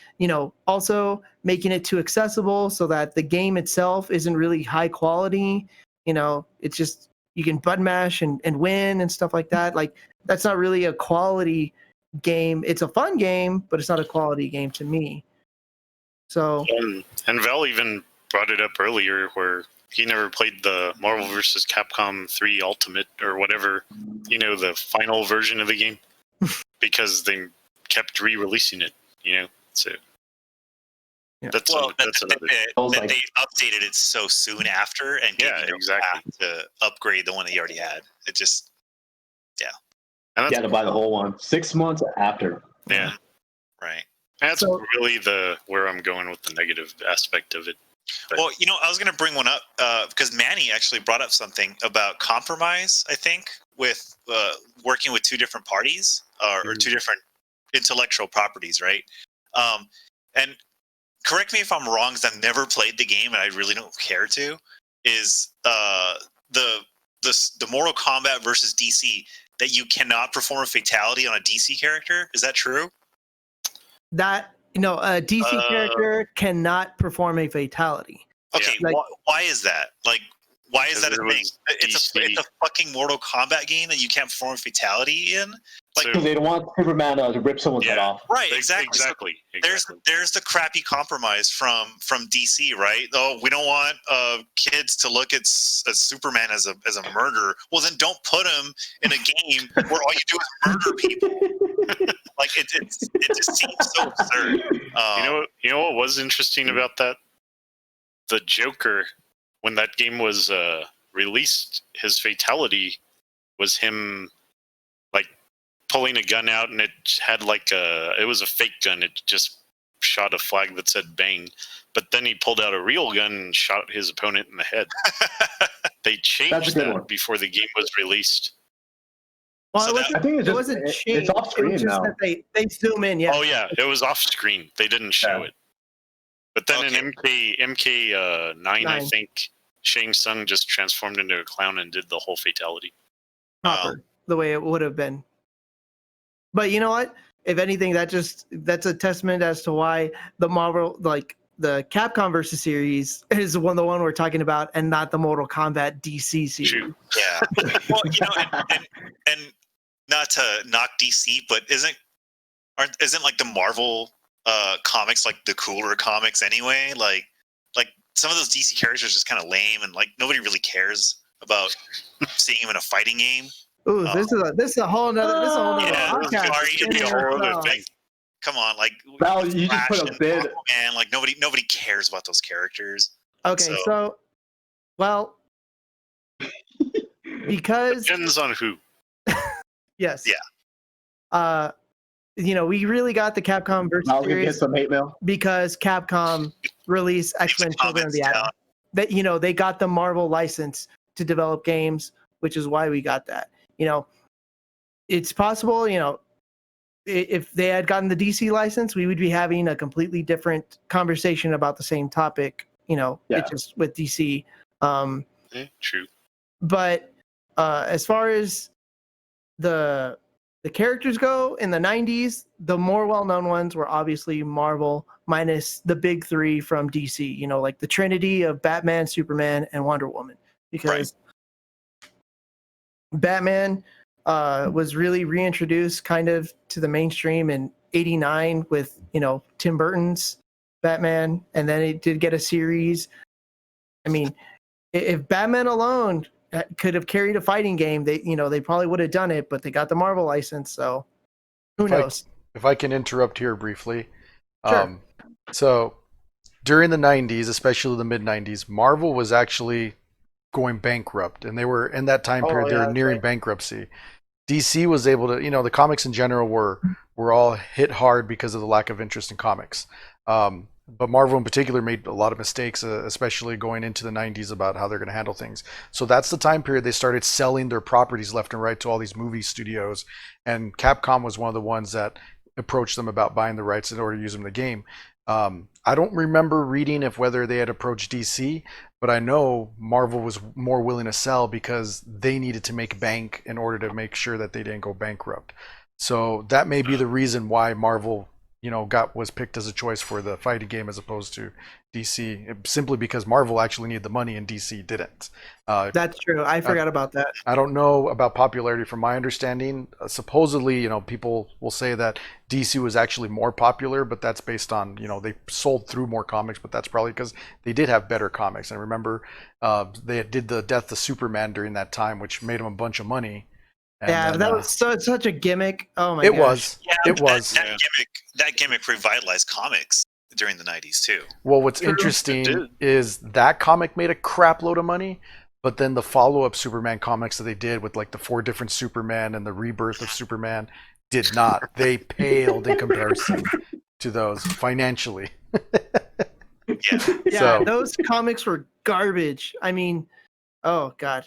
Also making it too accessible so that the game itself isn't really high quality. It's just you can button mash and win and stuff like that. Like, that's not really a quality game. It's a fun game, but it's not a quality game to me. So and Val even brought it up earlier where he never played the Marvel vs. Capcom 3 Ultimate or whatever, the final version of the game, because they kept re-releasing it, so that's another that they updated it so soon after and gave you exactly to upgrade the one that you already had. It just you had to buy the whole one 6 months after. Yeah, right. That's really where I'm going with the negative aspect of it. But, well, I was going to bring one up because Manny actually brought up something about compromise, I think, with working with two different parties or two different intellectual properties, right? And correct me if I'm wrong, because I've never played the game and I really don't care to, is the Mortal Kombat versus DC, that you cannot perform a fatality on a DC character. Is that true? That a DC character cannot perform a fatality. Okay, why is that? Like, why is that a thing? It's a fucking Mortal Kombat game that you can't perform a fatality in. Because they don't want Superman to rip someone's head off. Right, exactly. There's the crappy compromise from DC, right? Oh, we don't want kids to look at Superman as a murderer. Well, then don't put him in a game where all you do is murder people. Like, it just seems so absurd. You know what was interesting about that? The Joker, when that game was released, his fatality was him pulling a gun out, and it had it was a fake gun. It just shot a flag that said bang, but then he pulled out a real gun and shot his opponent in the head. They changed that before the game was released. Well, I think it wasn't changed. It's off screen now. That they zoom in. Yeah. Oh yeah, it was off screen. They didn't show it. But then in MK9, I think Shang Tsung just transformed into a clown and did the whole fatality. Proper, the way it would have been. But you know what? If anything, that's a testament as to why the Marvel, the Capcom versus series, is the one we're talking about, and not the Mortal Kombat DC series. True. Yeah. Well, and not to knock DC, but isn't like the Marvel comics like the cooler comics anyway? Like some of those DC characters are just kind of lame, and nobody podcast. Seeing him in a fighting game. Ooh, this is a whole nother podcast. Thing. Come on, Val, you just put a bid. Man, nobody cares about those characters. Okay, so because depends on who. Yes. Yeah. We really got the Capcom versus series get some hate mail because Capcom released X-Men: Children of the Atom. That they got the Marvel license to develop games, which is why we got that. It's possible, if they had gotten the DC license, we would be having a completely different conversation about the same topic, it's just with DC. True. But as far as the characters go in the 90s, the more well-known ones were obviously Marvel, minus the big three from DC, like the Trinity of Batman, Superman, and Wonder Woman. Because Batman was really reintroduced kind of to the mainstream in '89 with Tim Burton's Batman, and then it did get a series. I mean, if Batman alone could have carried a fighting game, they probably would have done it, but they got the Marvel license, so who knows? If I can interrupt here briefly. Sure. So during the 90s, especially the mid 90s, Marvel was actually going bankrupt, and they were in that time period. They were nearing bankruptcy. DC was able to, the comics in general were all hit hard because of the lack of interest in comics. But Marvel in particular made a lot of mistakes, especially going into the 90s about how they're going to handle things. So that's the time period they started selling their properties left and right to all these movie studios. And Capcom was one of the ones that approached them about buying the rights in order to use them in the game. I don't remember reading whether they had approached DC, but I know Marvel was more willing to sell because they needed to make bank in order to make sure that they didn't go bankrupt. So that may be the reason why Marvel was picked as a choice for the fighting game as opposed to DC, simply because Marvel actually needed the money and DC didn't. That's true. I forgot about that. I don't know about popularity. From my understanding, supposedly, people will say that DC was actually more popular, but that's based on, they sold through more comics, but that's probably because they did have better comics. And remember, they did the Death of Superman during that time, which made them a bunch of money. And then, that was such a gimmick. Oh my gosh. It was. That gimmick revitalized comics during the 90s too. Well, what's interesting is that comic made a crap load of money, but then the follow-up Superman comics that they did with like the 4 different Superman and the rebirth of Superman did not. They paled in comparison to those financially. Yeah, those comics were garbage. I mean, oh God.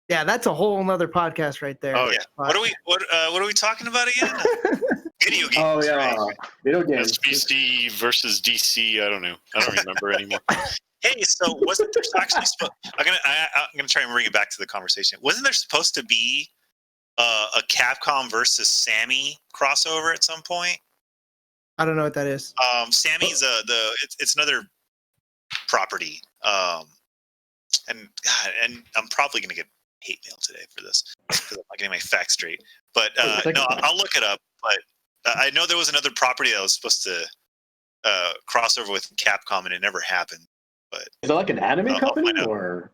Yeah, that's a whole nother podcast right there. Oh yeah. What are we talking about again? Video games. Oh yeah, right? Video games. SBC versus DC. I don't know. I don't remember anymore. Hey, so wasn't there actually? I'm gonna try and bring it back to the conversation. Wasn't there supposed to be a Capcom versus Sammy crossover at some point? I don't know what that is. Sammy's it's another property. And I'm probably gonna get hate mail today for this because I'm not getting my facts straight. But no, I'll look it up. But I know there was another property that was supposed to cross over with Capcom, and it never happened. But is it like an anime company or?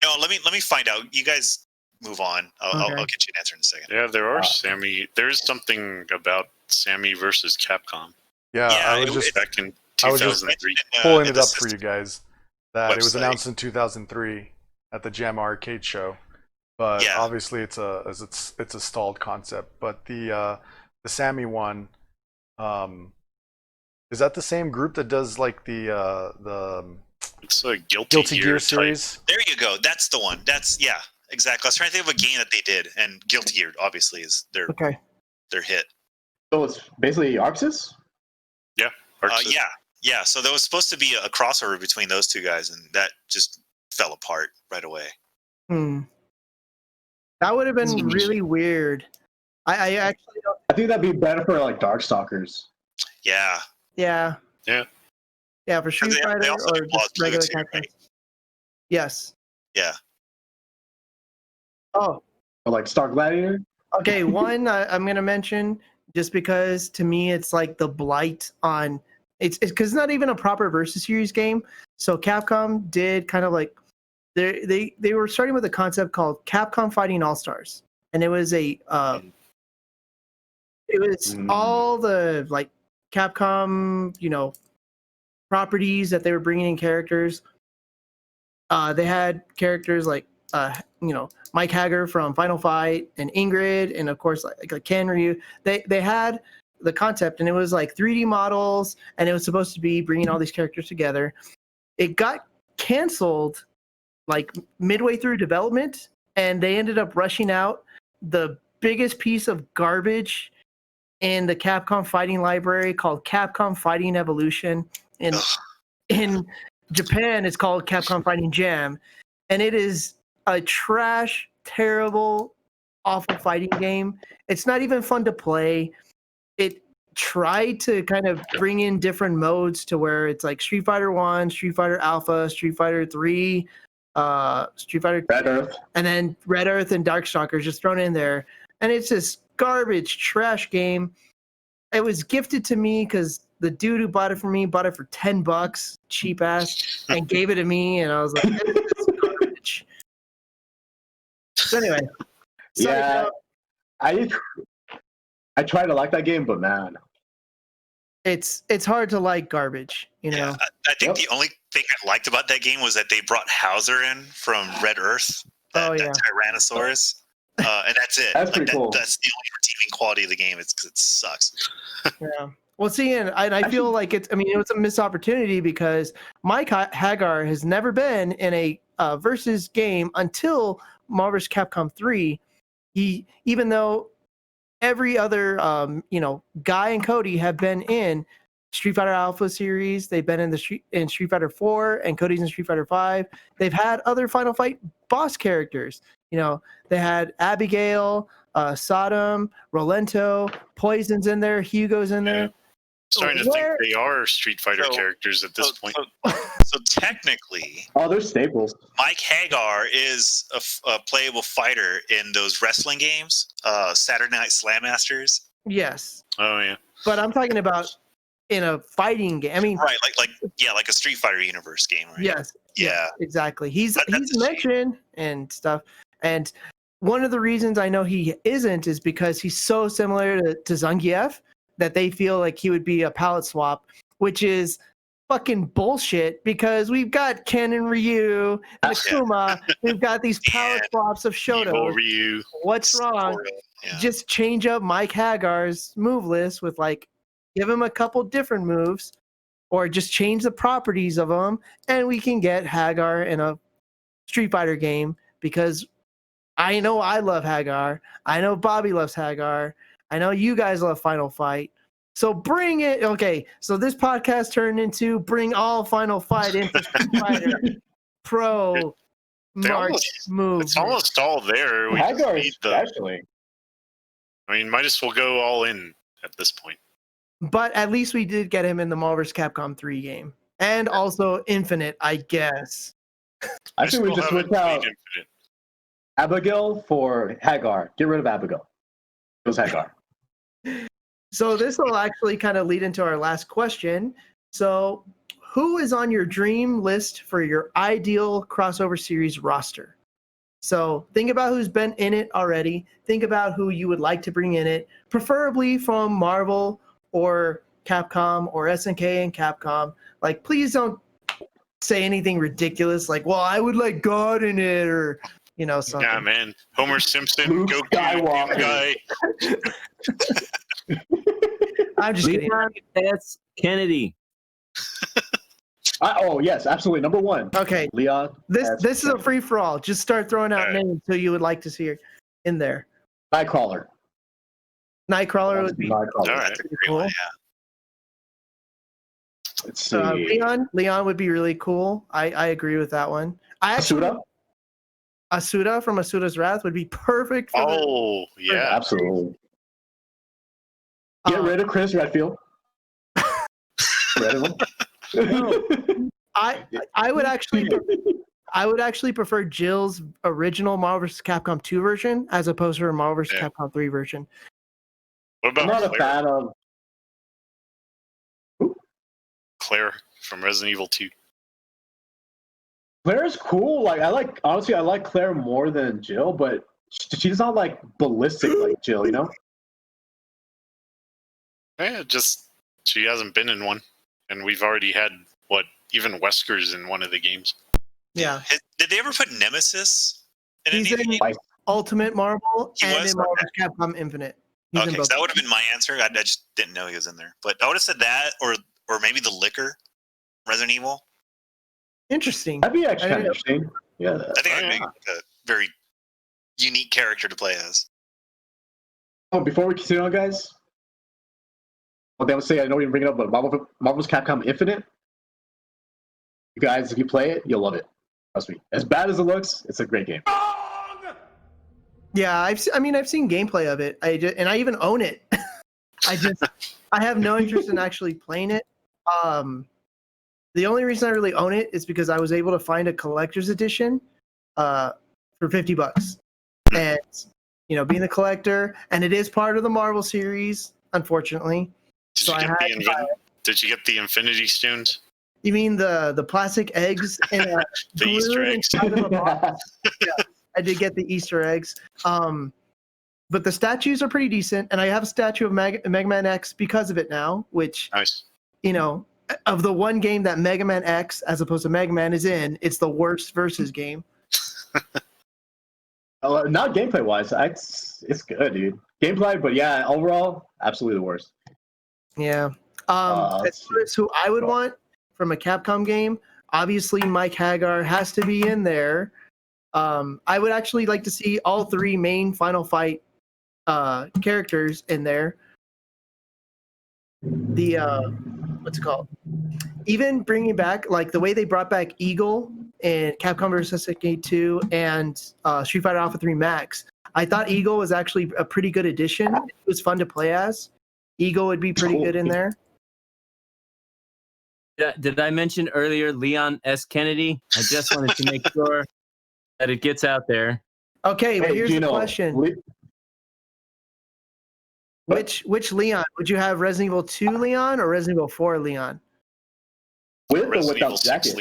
No, let me find out. You guys move on. I'll get you an answer in a second. Yeah, there are Sammy. There's something about Sammy versus Capcom. Yeah, I was just back in 2003. Pulling it up for you guys. That it was announced in 2003 at the JAMA Arcade Show. But obviously it's a stalled concept. But the Sammy one, is that the same group that does like the it's a Guilty Gear series? There you go. That's the one. Exactly. I was trying to think of a game that they did, and Guilty Gear obviously is their hit. So it's basically ArcSys? Yeah. ArcSys. Yeah. So there was supposed to be a crossover between those two guys, and that just fell apart right away. That would have been really weird. I actually don't. I think that'd be better for like Darkstalkers. Yeah. Yeah, for Street Fighter or just regular Capcom. Right? Yes. Yeah. Oh. Or like Star Gladiator? Okay, one I'm going to mention just because to me it's like the blight on it's because it's not even a proper versus series game. So Capcom did kind of like they were starting with a concept called Capcom Fighting All-Stars, and it was all the like Capcom properties that they were bringing in characters. They had characters like Mike Hager from Final Fight and Ingrid, and of course like Ken Ryu. They had the concept, and it was like 3D models, and it was supposed to be bringing all these characters together. It got canceled like midway through development, and they ended up rushing out the biggest piece of garbage in the Capcom fighting library called Capcom Fighting Evolution. In Japan, it's called Capcom Fighting Jam, and it is a trash, terrible, awful fighting game. It's not even fun to play. It tried to kind of bring in different modes to where it's like Street Fighter 1, Street Fighter Alpha, Street Fighter 3, Street Fighter Red Earth, and then Red Earth and Darkstalkers just thrown in there. And it's this garbage, trash game. It was gifted to me because the dude who bought it for me bought it for $10, cheap ass, and gave it to me. And I was like, this is garbage. So anyway. Yeah, I try to like that game, but man, it's hard to like garbage, Yeah, I think the thing I liked about that game was that they brought Hauser in from Red Earth, that Tyrannosaurus, and that's it. That's pretty cool. That's the only redeeming quality of the game. It's 'cause it sucks. Yeah. Well, see, and I feel like it's a missed opportunity because Mike Hagar has never been in a versus game until Marvel vs. Capcom 3. Even though every other, Guy and Cody have been in Street Fighter Alpha series, they've been in Street Fighter 4, and Cody's in Street Fighter 5. They've had other Final Fight boss characters. They had Abigail, Sodom, Rolento, Poison's in there, Hugo's in there. Starting to think they are Street Fighter characters at this point. So technically, they're staples. Mike Hagar is a playable fighter in those wrestling games, Saturday Night Slam Masters. Yes. Oh yeah. But I'm talking about in a fighting game. I mean, right, like a Street Fighter universe game, right? Yes. Yeah. Exactly. He's mentioned and stuff. And one of the reasons I know he isn't is because he's so similar to Zangief that they feel like he would be a palette swap, which is fucking bullshit because we've got Ken and Ryu and Akuma. We've got these palette swaps of Shoto. Ryu. What's wrong? Yeah. Just change up Mike Hagar's move list with give him a couple different moves or just change the properties of them and we can get Hagar in a Street Fighter game because I know I love Hagar. I know Bobby loves Hagar. I know you guys love Final Fight. So bring it. Okay, so this podcast turned into bring all Final Fight into Street Fighter Pro March move. It's almost all there. Hagar especially. Might as well go all in at this point. But at least we did get him in the Marvel vs. Capcom 3 game. And also Infinite, I guess. I think we just switched out Abigail for Hagar. Get rid of Abigail. It was Hagar. So this will actually kind of lead into our last question. So who is on your dream list for your ideal crossover series roster? So think about who's been in it already. Think about who you would like to bring in it, preferably from Marvel or Capcom or SNK and Capcom. Please don't say anything ridiculous well, I would like God in it or something. Yeah, man. Homer Simpson, Luke Goku, Skywalker. Guy. I'm just kidding. That's Kennedy. Yes, absolutely. Number one. Okay. Leon. This is a free for all. Just start throwing out names who you would like to see in there. Nightcrawler. Nightcrawler would be pretty cool. Yeah. Let's see. Leon would be really cool. I agree with that one. Asuda from Asuda's Wrath would be perfect for absolutely. Get rid of Chris Redfield. Rid of him. No, I would actually prefer Jill's original Marvel vs. Capcom 2 version as opposed to her Marvel vs. Capcom 3 version. What about I'm not a fan of Claire from Resident Evil 2? Claire's cool. I like Claire more than Jill, but she's not ballistic like Jill, Yeah, just she hasn't been in one, and we've already had even Wesker's in one of the games. Yeah. Did they ever put Nemesis in He's any in Ultimate Marvel and in Marvel vs. Capcom Infinite. So that would have been my answer. I just didn't know he was in there, but I would have said that, or maybe the Licker, Resident Evil. Interesting. That'd be actually kind of interesting. Yeah. I think that'd be a very unique character to play as. Before we continue on, guys, what they would say, I know we didn't bring it up, but Marvel's Capcom Infinite, you guys, if you play it, you'll love it. Trust me. As bad as it looks, it's a great game. Yeah, I've seen gameplay of it. And I even own it. I have no interest in actually playing it. The only reason I really own it is because I was able to find a collector's edition for $50. And being a collector, and it is part of the Marvel series, unfortunately. Did you get the Infinity Stones? You mean the plastic eggs in a the Easter eggs? Inside of a box? Yeah, I did get the Easter eggs. But the statues are pretty decent, and I have a statue of Mega Man X because of it now, which nice. of the one game that Mega Man X, as opposed to Mega Man, is in, it's the worst versus game. Not gameplay wise, it's good, dude. Gameplay, but yeah, overall, absolutely the worst. Yeah. As far as who I would want from a Capcom game, obviously Mike Hagar has to be in there. I would actually like to see all three main Final Fight characters in there. The what's it called? Even bringing back like the way they brought back Eagle in Capcom vs. SNK 2 and Street Fighter Alpha 3 Max. I thought Eagle was actually a pretty good addition. It was fun to play as. Eagle would be pretty good in there. Did I mention earlier Leon S. Kennedy? I just wanted to make sure that it gets out there. Okay, but here's the question. Which Leon? Would you have Resident Evil 2 Leon or Resident Evil 4 Leon? With or without jacket?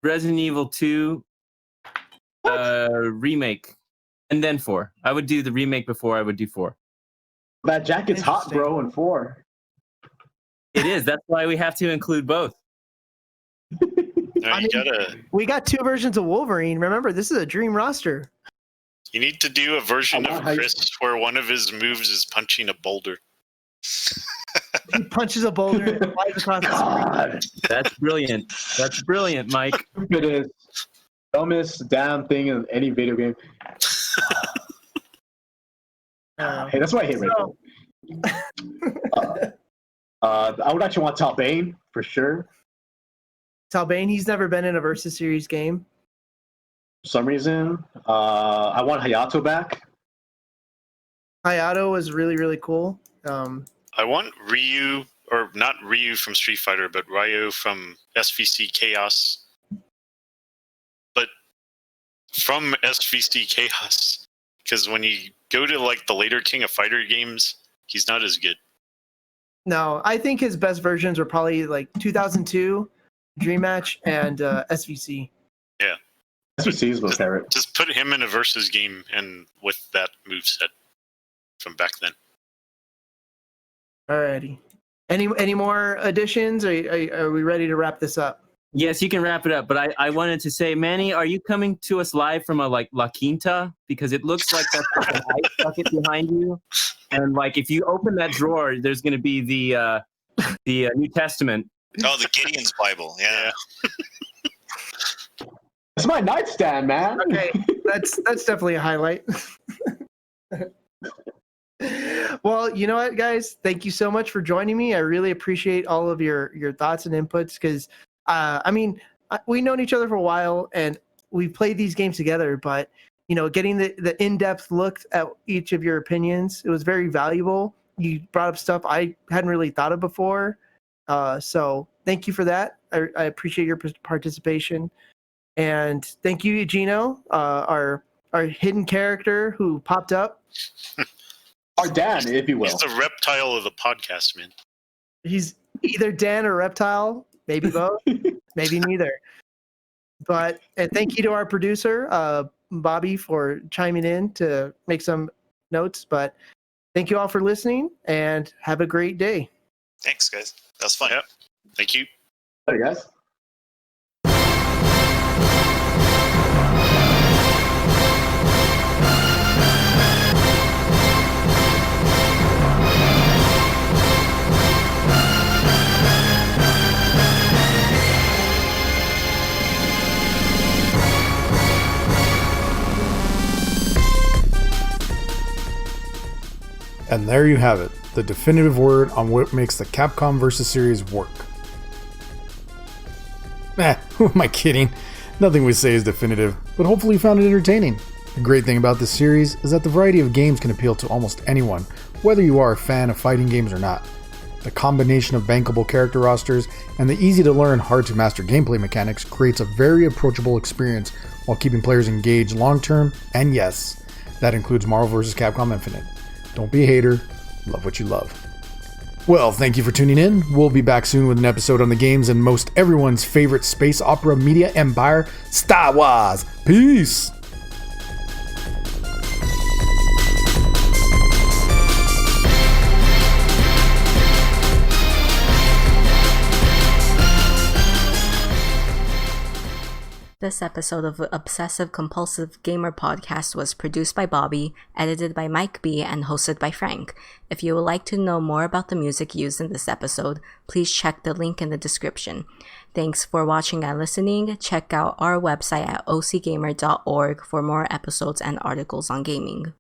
Resident Evil 2 remake, and then 4. I would do the remake before I would do 4. That jacket's hot, bro, in 4. It is. That's why we have to include both. No, we got 2 versions of Wolverine. Remember, this is a dream roster. You need to do a version of Chris where one of his moves is punching a boulder. He punches a boulder and flies across the screen. That's brilliant. That's brilliant, Mike. It is. Dumbest damn thing in any video game. Hey, that's why I hate Rachel. I would actually want Talbane for sure. Talbane, he's never been in a Versus Series game. For some reason, I want Hayato back. Hayato was really, really cool. I want Ryu, or not Ryu from Street Fighter, but Ryo from SVC Chaos. But from SVC Chaos, because when you go to like the later King of Fighter games, he's not as good. No, I think his best versions were probably like 2002, Dream Match, and SVC. Yeah. SVC is my favorite. Just put him in a versus game and with that moveset from back then. Alrighty. Any more additions? Are we ready to wrap this up? Yes, you can wrap it up. But I wanted to say, Manny, are you coming to us live from a La Quinta? Because it looks like that's like an ice bucket behind you. And like if you open that drawer, there's going to be the New Testament. Oh, the Gideon's Bible. Yeah. It's my nightstand, man. Okay, that's definitely a highlight. Well, you know what, guys? Thank you so much for joining me. I really appreciate all of your thoughts and inputs because, we've known each other for a while and we've played these games together, but, you know, getting the in-depth look at each of your opinions, it was very valuable. You brought up stuff I hadn't really thought of before. So thank you for that. I appreciate your participation. And thank you, Gino, our hidden character who popped up. Or Dan, if you will. He's the reptile of the podcast, man. He's either Dan or reptile, maybe both, maybe neither. But and thank you to our producer, Bobby, for chiming in to make some notes. But thank you all for listening and have a great day. Thanks, guys. That was fun. Yep. Thank you. Hey, guys. And there you have it, the definitive word on what makes the Capcom vs. series work. Who am I kidding? Nothing we say is definitive, but hopefully you found it entertaining. The great thing about this series is that the variety of games can appeal to almost anyone, whether you are a fan of fighting games or not. The combination of bankable character rosters and the easy-to-learn, hard-to-master gameplay mechanics creates a very approachable experience while keeping players engaged long-term, and yes, that includes Marvel vs. Capcom Infinite. Don't be a hater, love what you love. Well, thank you for tuning in. We'll be back soon with an episode on the games and most everyone's favorite space opera media empire, Star Wars. Peace! This episode of Obsessive Compulsive Gamer Podcast was produced by Bobby, edited by Mike B, and hosted by Frank. If you would like to know more about the music used in this episode, please check the link in the description. Thanks for watching and listening. Check out our website at ocgamer.org for more episodes and articles on gaming.